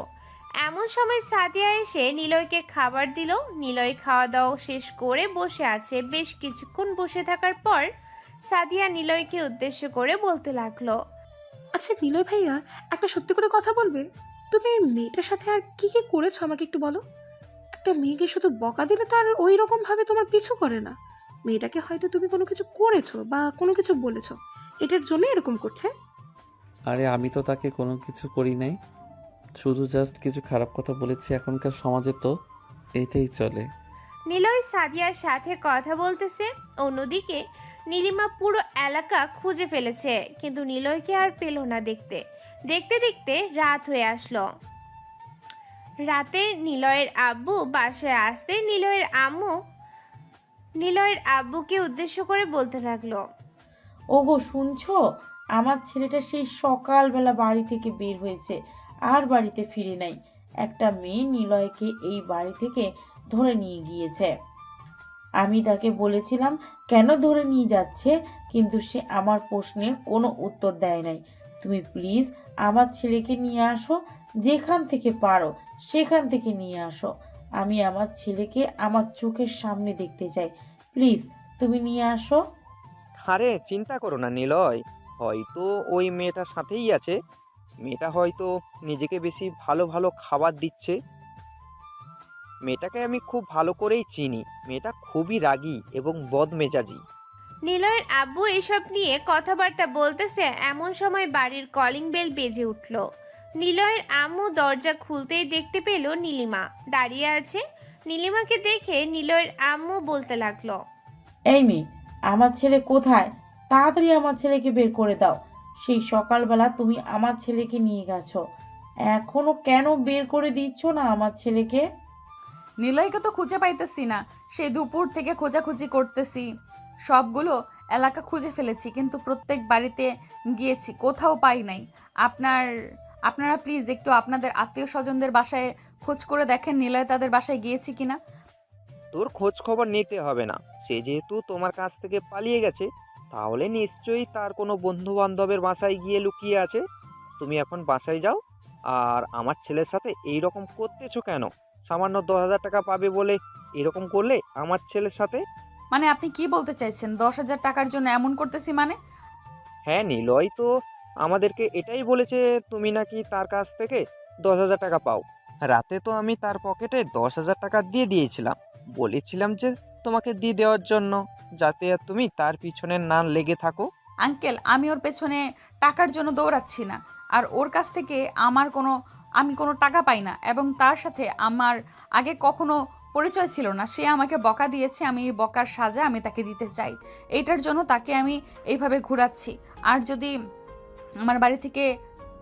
এমন সময় সাদিয়া এসে নিলয়কে খাবার দিল। নিলয় খাওয়া দাওয়া শেষ করে বসে আছে। বেশ কিছুক্ষণ বসে থাকার পর সাদিয়া নিলয়কে উদ্দেশ্য করে বলতে লাগলো, আচ্ছা নিলয় ভাইয়া, একটা সত্যি করে কথা বলবে? তুমি এই মেয়েটার সাথে আর কি কি করেছো আমাকে একটু বলো। একটা মেয়েকে শুধু বকা দিলে তো আর ওই রকম ভাবে তোমার পিছু করে না। মেয়েটাকে হয়তো তুমি কোনো কিছু করেছো বা কোনো কিছু বলেছো, এটার জন্য এরকম করছে। আরে আমি তো তাকে কোনো কিছু করি নাই, শুধু জাস্ট কিছু খারাপ কথা বলেছি। এখনকার সমাজে তো এইটাই চলে। নিলয় সাদিয়ার সাথে কথা বলতেছে। অন্যদিকে নীলিমা পুরো এলাকা খুঁজে ফেলেছে, কিন্তু নিলয়কে আর পেল না। দেখতে দেখতে দেখতে রাত হয়ে আসলো। রাতে নিলয়ের আব্বু বাসায় আসতে নিলয়ের আব্বুকে উদ্দেশ্য করে বলতে লাগলো, ওগো শুনছো, আমার ছেলেটা সেই সকালবেলা বাড়ি থেকে বের হয়েছে, আর বাড়িতে ফিরে নাই। একটা মেয়ে নিলয়কে এই বাড়ি থেকে ধরে নিয়ে গিয়েছে। আমি তাকে বলেছিলাম কেন ধরে নিয়ে যাচ্ছে, কিন্তু সে আমার প্রশ্নের কোনো উত্তর দেয় নাই। তুমি প্লিজ আমার ছেলেকে নিয়ে আসো, যেখান থেকে পারো সেখান থেকে নিয়ে আসো। আমি আমার ছেলেকে আমার চোখের সামনে দেখতে চাই, প্লিজ তুমি নিয়ে আসো। আরে চিন্তা করো না নিলয়, হয়তো ওই মেয়েটার সাথেই আছে। মেয়েটা হয়তো নিজেকে বেশি ভালো ভালো খাবার দিচ্ছে। মেয়েটাকে আমি খুব ভালো করেই চিনি। মেয়েটা খুবই রাগী এবং বদমেজাজি। নিলয়ের আব্বু এসব নিয়ে কথাবার্তা বলতেছে। এমন সময় বাড়ির কলিং বেল বেজে উঠল। নিলয়ের আম্মু দরজা খুলতেই দেখতে পেল নীলিমা দাঁড়িয়ে আছে। নীলিমাকে দেখে নিলয়ের আম্মু বলতে লাগলো, এই মেয়ে, আমার ছেলে কোথায়? তাড়াতাড়ি আমার ছেলেকে বের করে দাও। সেই সকালবেলা তুমি আমার ছেলেকে নিয়ে গেছো, এখনো কেন বের করে দিচ্ছ না আমার ছেলেকে? নিলয়কে তো খুঁজে পাইতেছি না, সেই দুপুর থেকে খোঁজাখুঁজি করতেছি। সবগুলো এলাকা খুঁজে ফেলেছি, কিন্তু প্রত্যেক বাড়িতে গিয়েছি, কোথাও পাই নাই। আপনারা প্লিজ একটু আপনাদের আত্মীয় স্বজনদের বাসায় খোঁজ করে দেখেন নিলয় তাদের বাসায় গিয়েছি কিনা। তোর খোঁজ খবর নিতে হবে না। সে যেহেতু তোমার কাছ থেকে পালিয়ে গেছে, তাহলে নিশ্চয়ই তার কোনো বন্ধু বান্ধবের বাসায় গিয়ে লুকিয়ে আছে। তুমি এখন বাসায় যাও। আর আমার ছেলের সাথে এই রকম করতেছো কেন? সামান্য 10,000 টাকা পাবে বলে এরকম করলে আমার ছেলের সাথে? মানে আপনি কি বলতে চাইছেন? 10,000 টাকার জন্য এমন করতেছি মানে? হ্যাঁ, নিলয় তো আমাদেরকে এটাই বলেছে তুমি নাকি তার কাছ থেকে 10,000 টাকা পাও। রাতে তো আমি তার পকেটে 10,000 টাকা দিয়ে দিয়েছিলাম। বলেছিলাম যে তোমাকে দিয়ে দেওয়ার জন্য, যাতে আর তুমি তার পিছনে না লেগে থাকো। আঙ্কেল, আমি ওর পেছনে টাকার জন্য দৌড়াচ্ছি না। আর ওর কাছ থেকে আমি কোনো টাকা পাই না, এবং তার সাথে আমার আগে কখনো পরিচয় ছিল না। সে আমাকে বকা দিয়েছে, আমি এই বকার সাজা আমি তাকে দিতে চাই। এইটার জন্য তাকে আমি এইভাবে ঘোরাচ্ছি। আর যদি আমার বাড়ি থেকে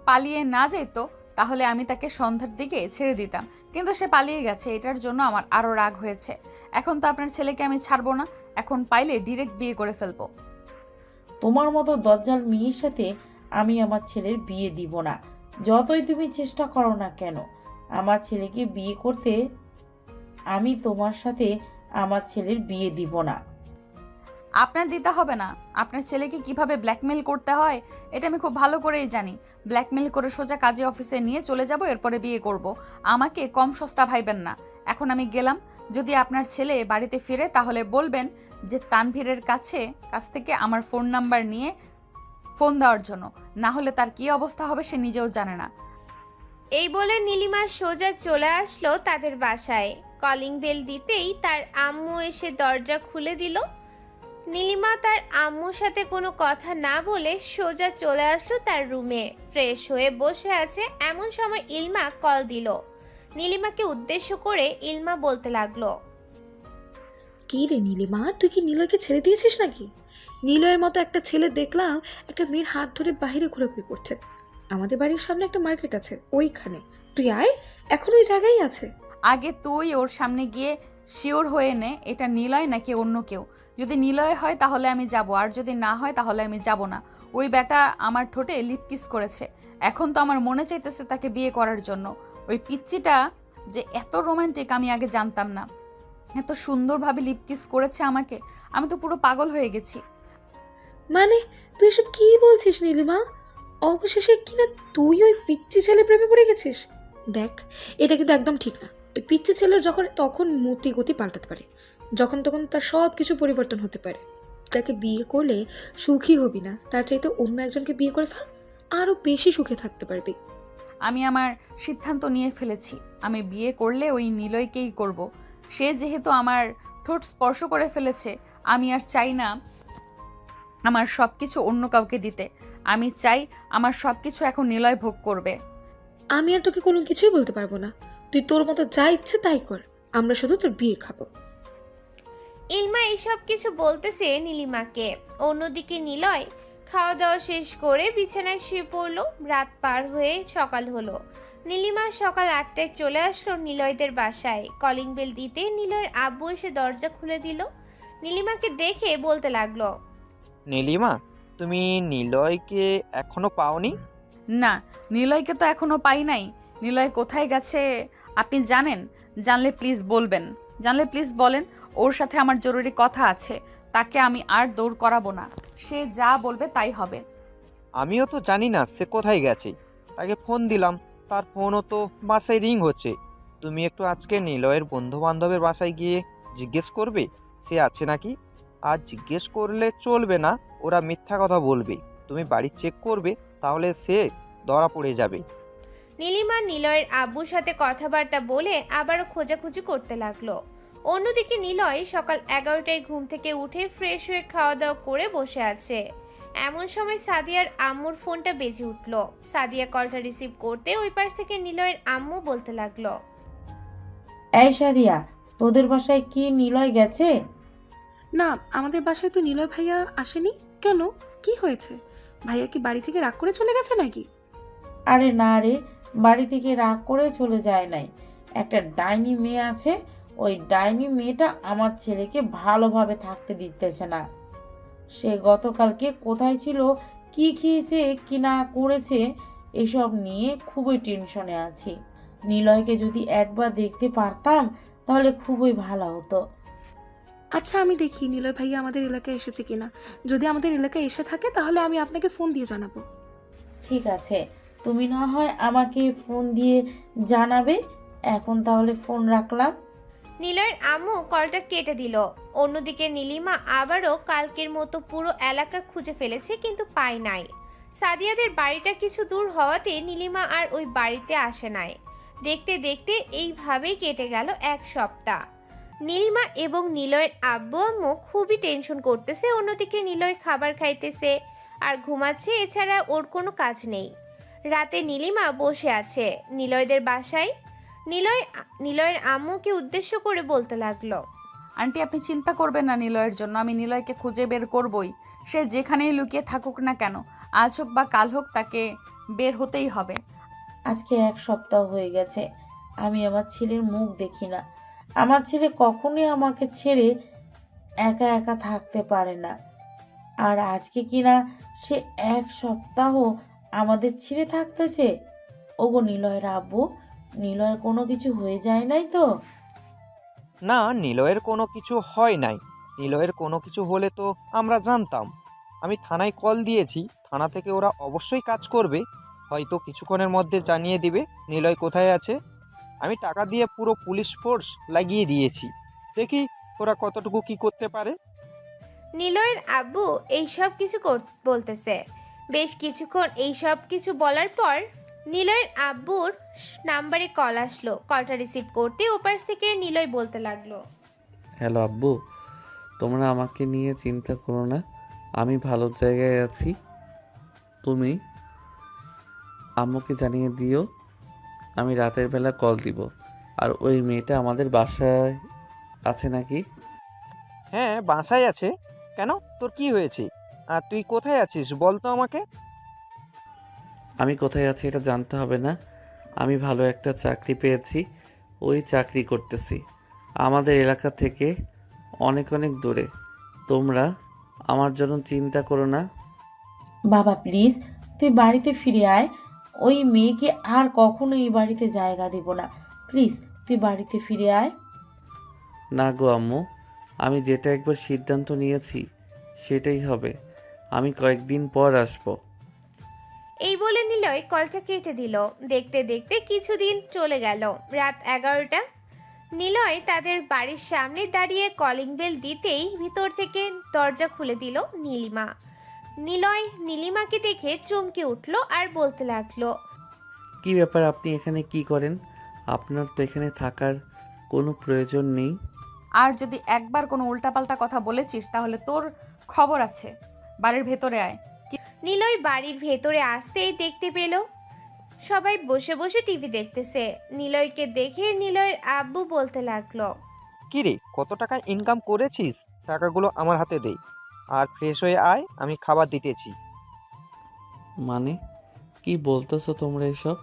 পালিয়ে না যেত, তাহলে আমি তাকে সন্ধ্যার দিকে ছেড়ে দিতাম, কিন্তু সে পালিয়ে গেছে। এটার জন্য আমার আরও রাগ হয়েছে। এখন তো আপনার ছেলেকে আমি ছাড়বো না, এখন পাইলে ডিরেক্ট বিয়ে করে ফেলবো। তোমার মতো দজ্জাল মেয়ের সাথে আমি আমার ছেলের বিয়ে দিব না, যতই তুমি চেষ্টা করো না কেন। আমার ছেলেকে বিয়ে করতে আমি তোমার সাথে আমার ছেলের বিয়ে দিব না। আপনার দিতে হবে না। আপনার ছেলেকে কিভাবে ব্ল্যাকমেল করতে হয় এটা আমি খুব ভালো করেই জানি। ব্ল্যাকমেল করে সোজা কাজী অফিসে নিয়ে চলে যাব, এরপরে বিয়ে করব। আমাকে কম সস্তা ভাইবেন না। এখন আমি গেলাম। যদি আপনার ছেলে বাড়িতে ফিরে তাহলে বলবেন যে তানভীরের কাছ থেকে আমার ফোন নাম্বার নিয়ে ফোন দেওয়ার জন্য, না হলে তার কি অবস্থা হবে সে নিজেও জানে না। এই বলে নীলিমা সোজা চলে আসলো তাদের বাসায়। কলিং বেল দিতেই তার আম্মু এসে দরজা খুলে দিল। নীলিমা তার আম্মুর সাথে কোনো কথা না বলে সোজা চলে আসলো তার রুমে। ফ্রেশ হয়ে বসে আছে এমন সময় ইলমা কল দিল। নীলিমাকে উদ্দেশ্য করে ইলমা বলতে লাগলো, কি রে নীলিমা, তুই কি নিলয়কে ছেড়ে দিয়েছিস নাকি? নিলয়ের মতো একটা ছেলে দেখলাম একটা মেয়ের হাত ধরে বাইরে ঘোরাঘুরি করছে। আমাদের বাড়ির সামনে একটা মার্কেট আছে, ওইখানে তুই আয়, এখন ওই জায়গায় আছে। আগে তুই ওর সামনে গিয়ে শিওর হয়ে নে এটা নিলয় নাকি অন্য কেউ। যদি নিলয় হয় তাহলে আমি যাব, আর যদি না হয় তাহলে আমি যাব না। ওই ব্যাটা আমার ঠোঁটে লিপ কিস করেছে, এখন তো আমার মনে চাইতেছে তাকে বিয়ে করার জন্য। ওই পিচ্চিটা যে এত রোমান্টিক আমি আগে জানতাম না, এত সুন্দরভাবে লিপ কিস করেছে আমাকে, আমি তো পুরো পাগল হয়ে গেছি। মানে তুই এসব কি বলছিস নীলিমা? অবশেষে কিনা তুই ওই পিচ্চি ছেলে প্রেমে পড়ে গেছিস? দেখ, এটা কিন্তু একদম ঠিক না। ওই পিচ্চি ছেলের তখন মতি গতি পাল্টাতে পারে, যখন তখন তার সব কিছু পরিবর্তন হতে পারে। তাকে বিয়ে করলে সুখী হবি না, তার চাইতে অন্য একজনকে বিয়ে করে ফেল, আরো বেশি সুখে থাকতে পারবি। আমি আমার সিদ্ধান্ত নিয়ে ফেলেছি, আমি বিয়ে করলে ওই নিলয়কেই করব। সে যেহেতু আমার ঠোঁট স্পর্শ করে ফেলেছে, আমি আর চাই না আমার সব কিছু অন্য কাউকে দিতে। আমি চাই আমার সব কিছু এখন নিলয় ভোগ করবে। আমি আর তোকে কোনো কিছুই বলতে পারবো না, তুই তোর মতো যা ইচ্ছে তাই কর, আমরা শুধু তোর বিয়ে খাবো। ইলমা এসব কিছু বলতেছে নীলিমাকে। অন্যদিকে নিলয় খাওয়া দাওয়া শেষ করে বিছানায় শুয়ে পড়লো। রাত পার হয়ে সকাল হলো। নীলিমা সকাল 8টায় চলে আসলো নিলয়দের বাসায়। কলিং বেল দিতে নিলয়ের আব্বু এসে দরজা খুলে দিল। নীলিমাকে দেখে বলতে লাগলো, নীলিমা, তুমি নিলয়কে এখনো পাওনি? না, নিলয়কে তো এখনো পাই নাই। নিলয় কোথায় গেছে আপনি জানেন? জানলে প্লিজ বলবেন, জানলে প্লিজ বলেন। ওর সাথে আমার জরুরি কথা আছে, তাকে আমি আর দৌড় করাবো না, সে যা বলবে তাই হবে। আমিও তো জানি না সে কোথায় গেছে। তাকে ফোন দিলাম, তার ফোনও তো বাসায় রিং হচ্ছে। তুমি একটু আজকে নিলয়ের বন্ধু বান্ধবের বাসায় গিয়ে জিজ্ঞেস করবে সে আছে নাকি। আর জিজ্ঞেস করলে চলবে না, ওরা মিথ্যা কথা বলবে। তুমি বাড়ি চেক করবে, তাহলে সে ধরা পড়ে যাবে। নীলিমা নিলয়ের আব্বুর সাথে কথাবার্তা বলে আবারও খোঁজাখুঁজি করতে লাগলো। অন্যদিকে নিলয় সকাল 11টায় ঘুম থেকে উঠে ফ্রেশ হয়ে খাওয়া দাওয়া করে বসে আছে। এমন সময় সাদিয়ার আম্মুর ফোনটা বেজে উঠল। সাদিয়া কলটা রিসিভ করতে ওই পাশ থেকে নিলয়ের আম্মু বলতে লাগলো, এই সাদিয়া, তোদের বাসায় কি নিলয় গেছে? না, আমাদের বাসায় তো নিলয় ভাইয়া আসেনি। কেন, কি হয়েছে? ভাইয়া কি বাড়ি থেকে রাগ করে চলে গেছে নাকি? আরে না রে, বাড়ি থেকে রাগ করে চলে যায় নাই। একটা ডাইনি মেয়ে আছে, ওই ডাইনি মেয়েটা আমার ছেলেকে ভালোভাবে থাকতে দিতেছে না। সে গতকালকে কোথায় ছিল, কি খেয়েছে কি না করেছে, এসব নিয়ে খুবই টেনশনে আছি। নিলয়কে যদি একবার দেখতে পারতাম তাহলে খুবই ভালো হতো। আচ্ছা, আমি দেখি নিলয় ভাইয়া আমাদের এলাকায় এসেছে কিনা। যদি আমাদের এলাকায় এসে থাকে তাহলে আমি আপনাকে ফোন দিয়ে জানাবো। ঠিক আছে, তুমি না হয় আমাকে ফোন দিয়ে জানাবে। এখন তাহলে ফোন রাখলাম। নিলয়ের আম্মু কলটা কেটে দিল। অন্যদিকে নীলিমা আবারও কালকের মতো পুরো এলাকা খুঁজে ফেলেছে, কিন্তু পায় নাই। সাদিয়াদের বাড়িটা কিছু দূর হওয়াতে নীলিমা আর ওই বাড়িতে আসে নাই। দেখতে দেখতে এইভাবেই কেটে গেল 1 সপ্তাহ। নীলিমা এবং নিলয়ের আব্বু আম্মু খুবই টেনশন করতেছে। অন্যদিকে নিলয় খাবার খাইতেছে আর ঘুমাচ্ছে, এছাড়া ওর কোনো কাজ নেই। রাতে নীলিমা বসে আছে নিলয়দের বাসায়। নিলয়ের আম্মুকে উদ্দেশ্য করে বলতে লাগলো, আন্টি, আপনি চিন্তা করবেন না নিলয়ের জন্য, আমি নিলয়কে খুঁজে বের করবই। সে যেখানেই লুকিয়ে থাকুক না কেন, আজ হোক বা কাল হোক, তাকে বের হতেই হবে। আজকে 1 সপ্তাহ হয়ে গেছে আমি আমার ছেলের মুখ দেখি না। আমার ছেলে কখনোই আমাকে ছেড়ে একা একা থাকতে পারে না, আর আজকে কিনা সে 1 সপ্তাহ আমাদের ছেড়ে থাকতেছে। ওগো নিলয়ের আব্বু, নিলয়ের কোনো কিছু হয়ে যায় নাই তো? না, নিলয়ের কোনো কিছু হয় নাই। নিলয়ের কোনো কিছু হলে তো আমরা জানতাম। আমি থানায় কল দিয়েছি, থানা থেকে ওরা অবশ্যই কাজ করবে। হয়তো কিছুক্ষণের মধ্যে জানিয়ে দিবে নিলয় কোথায় আছে। আমি টাকা দিয়ে পুরো পুলিশ ফোর্স লাগিয়ে দিয়েছি, দেখি ওরা কতটুকু কি করতে পারে। নিলয়ের আব্বু এইসব কিছু বলতেছে। বেশ কিছুক্ষণ এইসব কিছু বলার পর নিলয়ের আব্বুর নাম্বারে কল আসলো। কলটা রিসিভ করতে ওপাশ থেকে নিলয় বলতে লাগলো, হ্যালো আব্বু, তোমরা আমাকে নিয়ে চিন্তা করো না, আমি ভালো জায়গায় আছি। তুমি আম্মুকে জানিয়ে দিও আমি রাতের বেলা কল দিব। আর ওই মেয়েটা আমাদের বাসায় আছে নাকি? হ্যাঁ, বাসায় আছে। কেন, তোর কি হয়েছে? আর তুই কোথায় আছিস বল তো আমাকে। আমি কোথায় আছি এটা জানতে হবে না। আমি ভালো একটা চাকরি পেয়েছি, ওই চাকরি করতেছি আমাদের এলাকা থেকে অনেক অনেক দূরে। তোমরা আমার জন্য চিন্তা করো না। বাবা প্লিজ তুই বাড়িতে ফিরে আয়। ওই মেয়েকে আর কখনো এই বাড়িতে জায়গা দেব না। প্লিজ তুই বাড়িতে ফিরে আয়। না গো আম্মু, আমি যেটা একবার সিদ্ধান্ত নিয়েছি সেটাই হবে। আমি কয়েকদিন পর আসবো। এই বলে নিলয় কলটা কেটে দিল। দেখতে দেখতে কিছুদিন চলে গেল। রাত 11টা। নিলয় তাদের বাড়ির সামনে দাঁড়িয়ে কলিং বেল দিতেই ভিতর থেকে দরজা খুলে দিল নীলিমা। নিলয় নীলিমাকে দেখে চমকে উঠল আর বলতে লাগলো, কি ব্যাপার, আপনি এখানে কি করেন? আপনার তো এখানে থাকার কোনো প্রয়োজন নেই। আর যদি একবার কোনো উল্টাপাল্টা কথা বলেছিস তাহলে তোর খবর আছে। বাড়ির ভেতরে আয়। নিলয় বাড়ির ভেতরে আসতেই দেখতে পেল সবাই বসে বসে টিভি দেখতেছে। নিলয়কে দেখে নিলয়ের আব্বু বলতে লাগলো, কি রে, কত টাকা ইনকাম করেছিস? টাকাগুলো আমার হাতে দে, আর ফ্রেশ হয়ে আয়, আমি খাবার দিতেছি। মানে কি বলতেছো তোমরা এসব?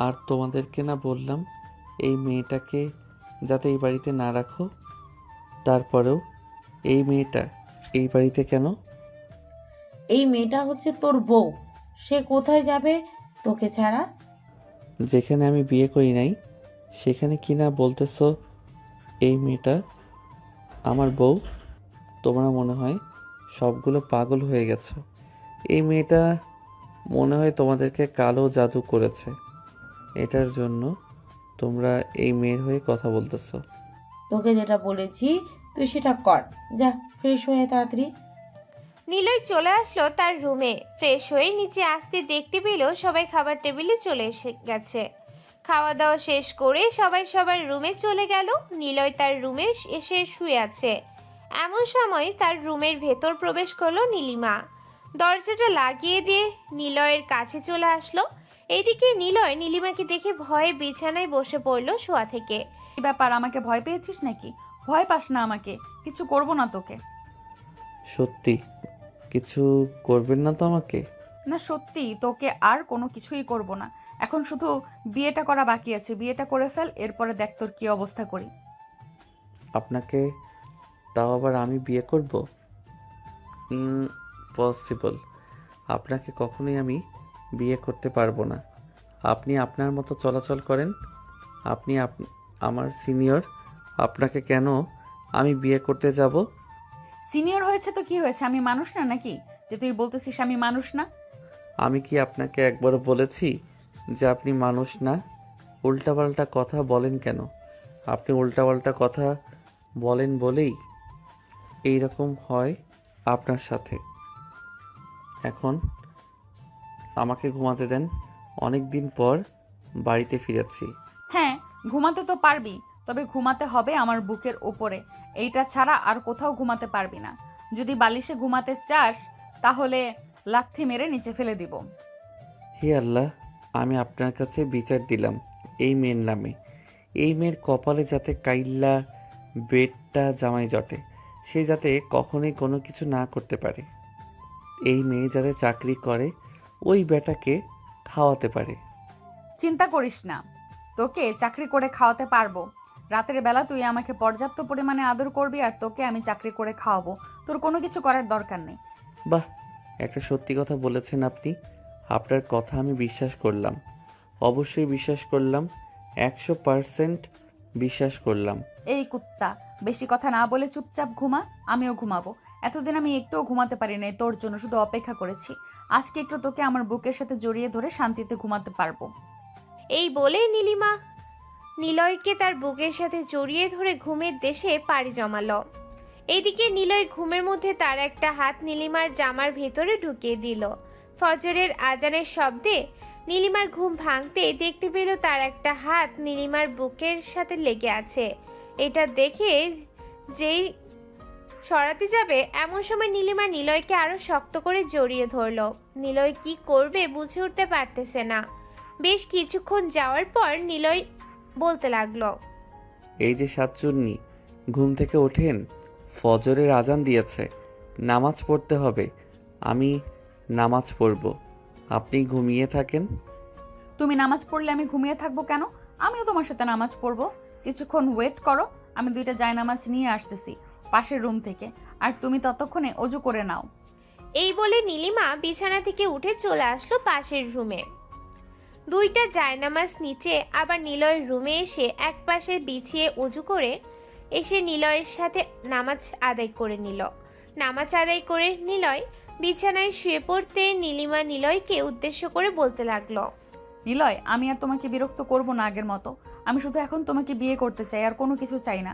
আর তোমাদেরকে না বললাম এই মেয়েটাকে যাতে এই বাড়িতে না রাখো? তারপরেও এই মেয়েটা এই বাড়িতে কেন? এই মেয়েটা হচ্ছে তোর বউ। সে কোথায় যাবে তোকে ছাড়া? যেখানে আমি বিয়ে করি নাই সেখানে কি না বলতেছো এই মেয়েটা আমার বউ? তোমরা মনে হয় সবগুলো পাগল হয়ে গেছো। এই মেয়েটা মনে হয় তোমাদেরকে কালো জাদু করেছে। এটার জন্য তোমরা এই মেয়ের হয়ে কথা বলতেছো। তোকে যেটা বলেছি তুই সেটা কর। যা ফ্রেশ হয়ে তাড়াতাড়ি। নিলয় চলে আসলো তার রুমে। ফ্রেশ হয়ে নিচে আসতে দেখতে পেল সবাই খাবার টেবিলে চলে এসে গেছে। খাওয়া দাওয়া শেষ করে সবাই সবার রুমে চলে গেল। নিলয় তার রুমে এসে শুয়ে আছে। এমন সময় তার রুমের ভেতর প্রবেশ করলো নীলিমা। দরজাটা লাগিয়ে দিয়ে নিলয়ের কাছে চলে আসলো। এইদিকে নিলয় নীলিমাকে দেখে ভয়ে বিছানায় বসে পড়লো শোয়া থেকে। কি ব্যাপার, আমাকে ভয় পেয়েছিস নাকি? ভয় পাস না, আমাকে কিছু করব না তোকে। সত্যি কিছু করবেন না তো আমাকে? না সত্যি তোকে আর কোনো কিছুই করব না। এখন শুধু বিয়েটা করা বাকি আছে। বিয়েটা করে ফেল, এরপরে দেখ তোর কি অবস্থা করি। আপনাকে? তাও আবার আমি বিয়ে করব? ইম্পসিবল। আপনাকে কখনোই আমি বিয়ে করতে পারবো না। আপনি আপনার মতো চলাচল করেন। আপনি আমার সিনিয়র, আপনাকে কেন আমি বিয়ে করতে যাব? সিনিয়র হয়েছে তো কি হয়েছে, আমি মানুষ না নাকি যে তুই বলতেছিস আমি মানুষ না? আমি কি আপনাকে একবারও বলেছি যে আপনি মানুষ না? উল্টাপাল্টা কথা বলেন কেন? আপনি উল্টাপাল্টা কথা বলেন বলেই এই রকম হয় আপনার সাথে। এখন আমাকে ঘুমাতে দেন, অনেক দিন পর বাড়িতে ফিরেছি। হ্যাঁ ঘুমাতে তো পারবি, তবে ঘুমাতে হবে আমার বুকের ওপরে। এইটা ছাড়া আর কোথাও ঘুমাতে পারবি না। যদি বালিশে ঘুমাতে চাস তাহলে লাথি মেরে নিচে ফেলে দিব। হে আল্লাহ, আমি আপনার কাছে বিচার দিলাম এই মেয়ের নামে। এই মেয়ের কপালে যাতে কাইল্লা বেডটা জামাই জটে, সে যাতে কখনোই কোনো কিছু না করতে পারে। এই মেয়ে যাতে চাকরি করে ওই বেটাকে খাওয়াতে পারে। চিন্তা করিস না, তোকে চাকরি করে খাওয়াতে পারবো। রাতের বেলা তুই আমাকে পর্যাপ্ত পরিমাণে আদর করবি আর তোকে আমি চাকরি করে খাওয়াবো। তোর কোনো কিছু করার দরকার নেই। বাহ, একটা সত্যি কথা বলেছেন আপনি। আপনার কথা আমি বিশ্বাস করলাম, অবশ্যই বিশ্বাস করলাম, 100% বিশ্বাস করলাম। এই কুত্তা, বেশি কথা না বলে চুপচাপ ঘুমা, আমিও ঘুমাবো। এতদিন আমি একটুও ঘুমাতে পারি নাই, তোর জন্য শুধু অপেক্ষা করেছি। আজকে একটু তোকে আমার বুকের সাথে জড়িয়ে ধরে শান্তিতে ঘুমাতে পারবো। এই বলে নীলিমা নিলয়কে তার বুকের সাথে জড়িয়ে ধরে ঘুমের দেশে পাড়ি জমালো। এইদিকে নিলয় ঘুমের মধ্যে তার একটা হাত নীলিমার জামার ভেতরে ঢুকিয়ে দিল। ফজরের আজানের শব্দে নীলিমার ঘুম ভাঙতে দেখতে পেল তার একটা হাত নীলিমার বুকের সাথে লেগে আছে। এটা দেখে যেই সরাতে যাবে এমন সময় নীলিমা নিলয়কে আরো শক্ত করে জড়িয়ে ধরলো। নিলয় কি করবে বুঝে উঠতে পারতেছে না। বেশ কিছুক্ষণ যাওয়ার পর নিলয় বলতে লাগলো, এই যে সাতচুন্নি, ঘুম থেকে ওঠেন, ফজরের আজান দিয়েছে, নামাজ পড়তে হবে। আমি নামাজ পড়ব, আপনি ঘুমিয়ে থাকেন। তুমি নামাজ পড়লে আমি ঘুমিয়ে থাকবো কেন? আমিও তোমার সাথে নামাজ পড়বো। কিছুক্ষণ ওয়েট করো, আমি 2টা জায়নামাজ নিয়ে আসতেছি পাশের রুম থেকে, আর তুমি ততক্ষণে অজু করে নাও। এই বলে নীলিমা বিছানা থেকে উঠে চলে আসলো পাশের রুমে। 2টা জায়নামাজ নিচে আবার নিলয়ের রুমে এসে এক পাশে বিছিয়ে অজু করে এসে নিলয়ের সাথে নামাজ আদায় করে নিল। নামাজ আদায় করে নিলয় বিছানায় শুয়ে পড়তে নীলিমা নিলয়কে উদ্দেশ্য করে বলতে লাগলো, নিলয়, আমি আর তোমাকে বিরক্ত করব না আগের মতো। আমি শুধু এখন তোমাকে বিয়ে করতে চাই, আর কোনো কিছু চাই না।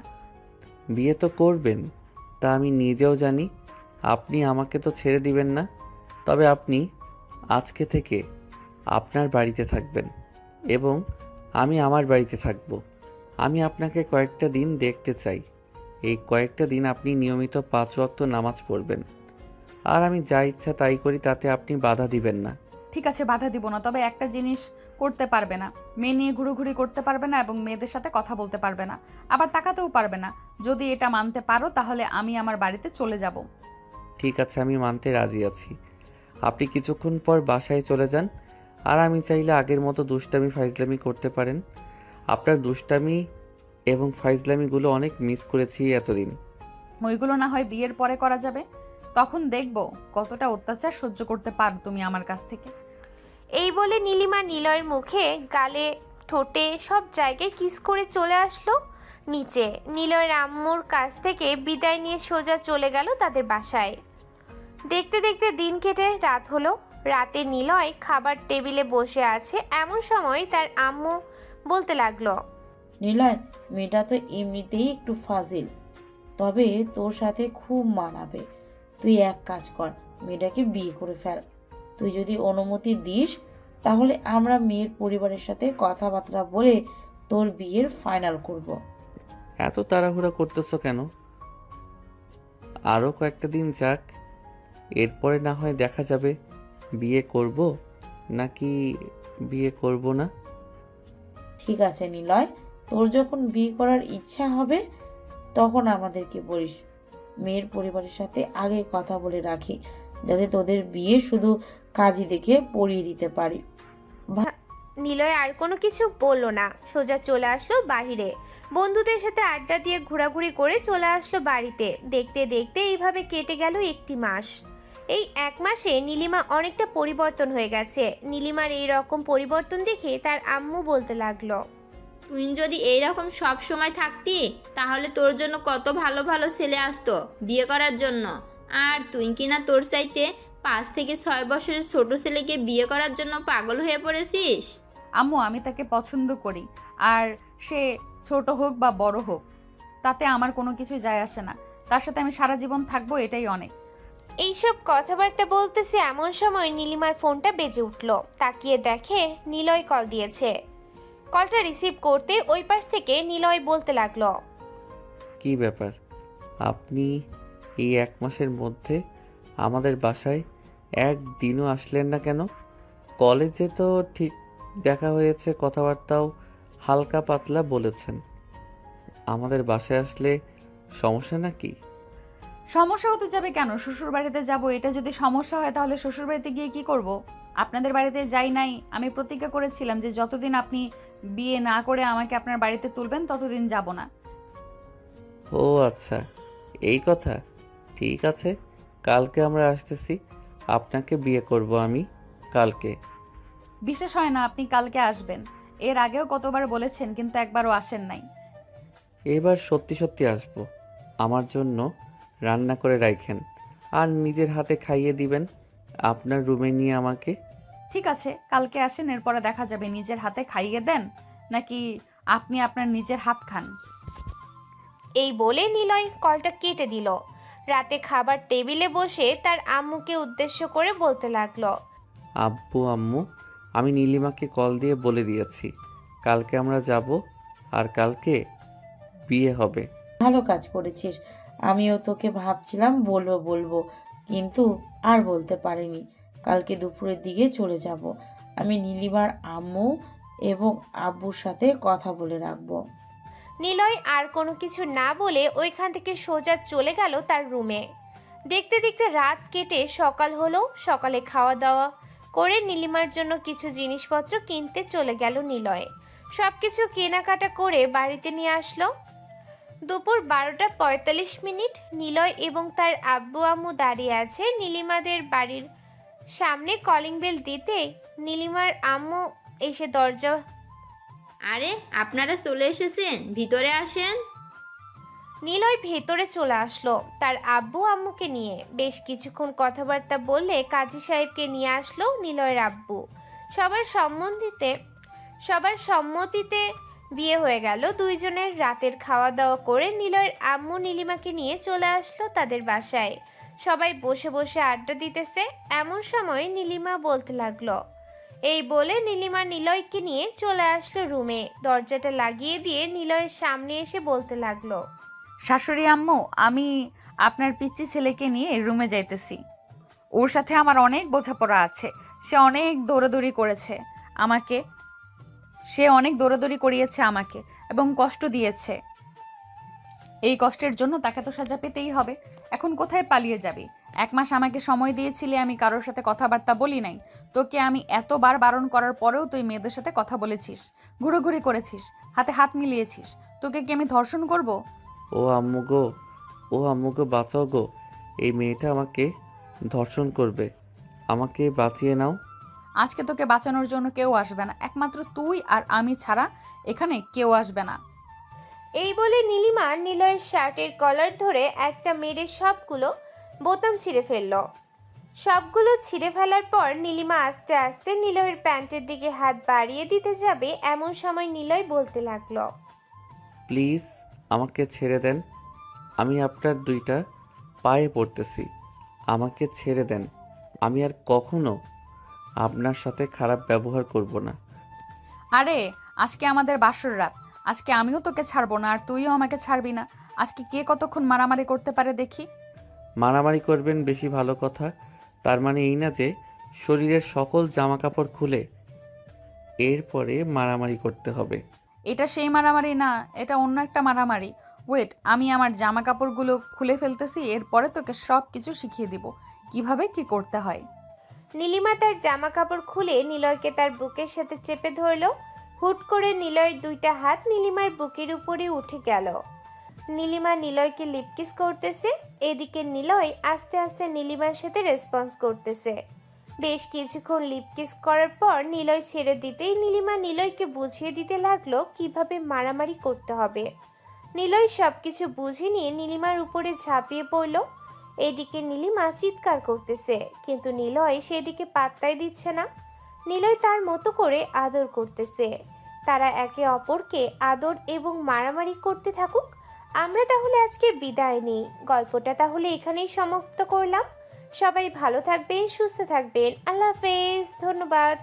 বিয়ে তো করবেন, তা আমি নিজেও জানি। আপনি আমাকে তো ছেড়ে দিবেন না। তবে আপনি আজকে থেকে আপনার বাড়িতে থাকবেন এবং আমি আমার বাড়িতে থাকব। আমি আপনাকে কয়েকটা দিন দেখতে চাই। এই কয়েকটা দিন আপনি নিয়মিত 5 ওয়াক্ত নামাজ পড়বেন, আর আমি যা ইচ্ছা তাই করি, তাতে আপনি বাধা দিবেন না। ঠিক আছে, বাধা দিব না। তবে একটা জিনিস করতে পারবে না, মেয়ে নিয়ে ঘুরোঘুরি করতে পারবে না এবং মেয়েদের সাথে কথা বলতে পারবে না, আবার তাকাতেও পারবে না। যদি এটা মানতে পারো তাহলে আমি আমার বাড়িতে চলে যাব। ঠিক আছে, আমি মানতে রাজি আছি। আপনি কিছুক্ষণ পর বাসায় চলে যান, আর আমি চাইলে আগের মতো দুষ্টামি ফাইজলামি করতে পারেন। আপনার দুষ্টামি এবং ফাইজলামিগুলো অনেক মিস করেছি এতদিন। ওইগুলো না হয় বিয়ের পরে করা যাবে, তখন দেখব কতটা অত্যাচার সহ্য করতে পারো তুমি আমার কাছ থেকে। এই বলে নীলিমা নিলয়ের মুখে, গালে, ঠোঁটে সব জায়গায় কিস করে চলে আসলো নিচে। নিলয়ের আম্মুর কাছ থেকে বিদায় নিয়ে সোজা চলে গেল তাদের বাসায়। দেখতে দেখতে দিন কেটে রাত হলো। রাতে নিলয় খাবার টেবিলে বসে আছে, এমন সময় তার আম্মু বলতে লাগলো, নিলয়, মেয়েটা তো এমনিতেই একটু ফাজিল, তবে তোর সাথে খুব মানাবে। তুই এক কাজ কর, মেয়েটাকে বিয়ে করে ফেল। তুই যদি অনুমতি দিস তাহলে আমরা মেয়ের পরিবারের সাথে কথাবার্তা বলে তোর বিয়ের ফাইনাল করব। এত তাড়াহুড়া করতেছো কেন? আরও কয়েকটা দিন যাক, এরপরে না হয় দেখা যাবে বিয়ে করব নাকি বিয়ে করব না। ঠিক আছে নিলয়, তোর যখন বিয়ে করার ইচ্ছা হবে তখন আমাদেরকে বলিস। মেয়ের পরিবারের সাথে আগে কথা বলে রাখি, যাতে তোদের বিয়ে শুধু কাজী দেখে পড়িয়ে দিতে পারি। নিলয় আর কোনো কিছু বললো না, সোজা চলে আসলো বাহিরে। বন্ধুদের সাথে আড্ডা দিয়ে ঘোরাঘুরি করে চলে আসলো বাড়িতে। দেখতে দেখতে এইভাবে কেটে গেল 1টি মাস। এই 1 মাসে নীলিমা অনেকটা পরিবর্তন হয়ে গেছে। নীলিমার এই রকম পরিবর্তন দেখে তার আম্মু বলতে লাগলো, তুই যদি এইরকম সব সময় থাকতি তাহলে তোর জন্য কত ভালো ভালো ছেলে আসতো বিয়ে করার জন্য, আর তুই কিনা তোর চাইতে 5 থেকে 6 বছরের ছোট ছেলেকে বিয়ে করার জন্য পাগল হয়ে পড়েছিস। আম্মু, আমি তাকে পছন্দ করি, আর সে ছোট হোক বা বড় হোক তাতে আমার কোনো কিছু যায় আসে না। তার সাথে আমি সারা জীবন থাকবো, এটাই অনেক। এইসব কথাবার্তা বলতেছে এমন সময় নীলিমার ফোনটা বেজে উঠল। তাকিয়ে দেখে নিলয় কল দিয়েছে। কলটা রিসিভ করতে ওই পাশ থেকে নিলয় বলতে লাগলো, কি ব্যাপার, আপনি এই 1 মাসের মধ্যে আমাদের বাসায় একদিনও আসলেন না কেন? কলেজে তো ঠিক দেখা হয়েছে, কথাবার্তাও হালকা পাতলা বলেছেন। আমাদের বাসায় আসলে সমস্যা নাকি? সমস্যা হতে যাবে কেন? শ্বশুর বাড়িতে যাবো, এটা যদি সমস্যা হয় তাহলে শ্বশুর বাড়িতে গিয়ে কি করব? আপনাদের বাড়িতে যাই নাই। আমি প্রতিজ্ঞা করেছিলাম যে যতদিন আপনি বিয়ে না করে আমাকে আপনার বাড়িতে তুলবেন ততদিন যাব না। ও আচ্ছা, এই কথা। ঠিক আছে, কালকে আমরা আসতেছি। আপনাকে বিয়ে করব আমি কালকে। বিশেষ হয় না আপনি কালকে আসবেন। এর আগেও কতবার বলেছেন, কিন্তু একবারও আসেন নাই। এবার সত্যি সত্যি আসবো। আমার জন্য রান্না করে রাখেন আর নিজের হাতে খাইয়ে দিবেন আপনার রুমে নিয়ে আমাকে। ঠিক আছে, কালকে আসেন, এরপরে দেখা যাবে নিজের হাতে খাইয়ে দেন নাকি আপনি আপনার নিজের হাত খান। এই বলে নিলয় কলটা কেটে দিল। রাতে খাবার টেবিলে বসে তার আম্মুকে উদ্দেশ্য করে বলতে লাগলো, আব্বু আম্মু, আমি নীলিমাকে কল দিয়ে বলে দিয়েছি কালকে আমরা যাব আর কালকে বিয়ে হবে। ভালো কাজ করেছিস। আমিও তোকে ভাবছিলাম বলবো বলবো, কিন্তু আর বলতে পারিনি। কালকে দুপুরের দিকে চলে যাব। আমি নীলিমার আম্মু এবং আব্বুর সাথে কথা বলে রাখবো। নিলয় আর কোনো কিছু না বলে ওইখান থেকে সোজা চলে গেল তার রুমে। দেখতে দেখতে রাত কেটে সকাল হলো। সকালে খাওয়া দাওয়া করে নীলিমার জন্য কিছু জিনিসপত্র কিনতে চলে গেল নিলয়। সব কিছু কেনাকাটা করে বাড়িতে নিয়ে আসলো। দুপুর 12:45। নিলয় এবং তার আব্বু আম্মু দাঁড়িয়ে আছে নীলিমাদের বাড়ির সামনে। কলিং বেল দিতে নীলিমার আম্মু এসে দরজা। আরে আপনারা চলে এসেছেন, ভিতরে আসেন। নিলয় ভেতরে চলে আসলো তার আব্বু আম্মুকে নিয়ে। বেশ কিছুক্ষণ কথাবার্তা বললে কাজী সাহেবকে নিয়ে আসলো নিলয়ের আব্বু। সবার সম্মতিতে বিয়ে হয়ে গেল দুইজনের। রাতের খাওয়া দাওয়া করে নিলয়ের আম্মু নীলিমাকে নিয়ে চলে আসলো তাদের বাসায়। সবাই বসে বসে আড্ডা দিতেছে। এমন সময় নীলিমা বলতে লাগলো। এই বলে নীলিমা নিলয়কে নিয়ে চলে আসলো রুমে। দরজাটা লাগিয়ে দিয়ে নিলয়ের সামনে এসে বলতে লাগলো, শাশুড়ি আম্মু, আমি আপনার পিচ্চি ছেলেকে নিয়ে রুমে যাইতেছি। ওর সাথে আমার অনেক বোঝাপড়া আছে। সে অনেক দৌড়াদৌড়ি করিয়েছে আমাকে এবং কষ্ট দিয়েছে। এই কষ্টের জন্য তাকে তো সাজা পেতেই হবে। এখন কোথায় পালিয়ে যাবি? 1 মাস আমাকে সময় দিয়েছিলে, আমি কারোর সাথে কথাবার্তা বলি নাই। তোকে আমি এতবার বারণ করার পরেও তুই মেয়েদের সাথে কথা বলেছিস, ঘুরোঘুরি করেছিস, হাতে হাত মিলিয়েছিস। তোকে কি আমি ধর্ষণ করব? ও আম্মু গো বাঁচাও গো, এই মেয়েটা আমাকে ধর্ষণ করবে, আমাকে বাঁচিয়ে নাও। আজকে তোকে বাঁচানোর জন্য কেউ আসবে না, একমাত্র তুই আর আমি ছাড়া এখানে কেউ আসবে না। এই বলে নীলিমা নিলয়ের শার্টের কলার ধরে একটা মেরে সবগুলো বোতাম ছিঁড়ে ফেলল। সবগুলো ছিঁড়ে ফেলার পর নীলিমা আস্তে আস্তে নিলয়ের প্যান্টের দিকে হাত বাড়িয়ে দিতে যাবে। এমন সময় নিলয় বলতে লাগলো, প্লিজ আমাকে ছেড়ে দেন, আমি আপনার 2টা পায়ে পড়তেছি, আমাকে ছেড়ে দেন। আমি আর কখনো আপনার সাথে খারাপ ব্যবহার করব না। আরে আজকে আমাদের বাসর রাত, আজকে আমিও তোকে ছাড়বো না আর তুইও আমাকে ছাড়বি না। আজকে কে কতক্ষণ মারামারি করতে পারে দেখি। মারামারি করবেন বেশি ভালো কথা, তার মানে এই না যে শরীরের সকল জামা কাপড় খুলে এরপরে মারামারি করতে হবে। এটা সেই মারামারি না, এটা অন্য একটা মারামারি। ওয়েট, আমি আমার জামা কাপড়গুলো খুলে ফেলতেছি, এরপরে তোকে সব কিছু শিখিয়ে দিব কিভাবে কি করতে হয়। নীলিমা তার জামা কাপড় খুলে নিলয়কে তার বুকের সাথে চেপে ধরলো। হুট করে নিলয়ের 2টা হাত নীলিমার বুকের উপরে উঠে গেল। নীলিমা নিলয়কে লিপকিস করতেছে। এদিকে নিলয় আস্তে আস্তে নীলিমার সাথে রেসপন্স করতেছে। বেশ কিছুক্ষণ লিপকিস করার পর নিলয় ছেড়ে দিতেই নীলিমা নিলয়কে বুঝিয়ে দিতে লাগলো কিভাবে মারামারি করতে হবে। নিলয় সবকিছু বুঝে নিয়ে নীলিমার উপরে ঝাঁপিয়ে পড়ল। এদিকে নীলিমা চিৎকার করতেছে, কিন্তু নিলয় সেদিকে পাত্তাই দিচ্ছে না। নিলয় তার মতো করে আদর করতেছে। তারা একে অপরকে আদর এবং মারামারি করতে থাকুক। আমরা তাহলে আজকে বিদায় নিই। গল্পটা তাহলে এখানেই সমাপ্ত করলাম। সবাই ভালো থাকবেন, সুস্থ থাকবেন। আল্লাহ হাফেজ, ধন্যবাদ।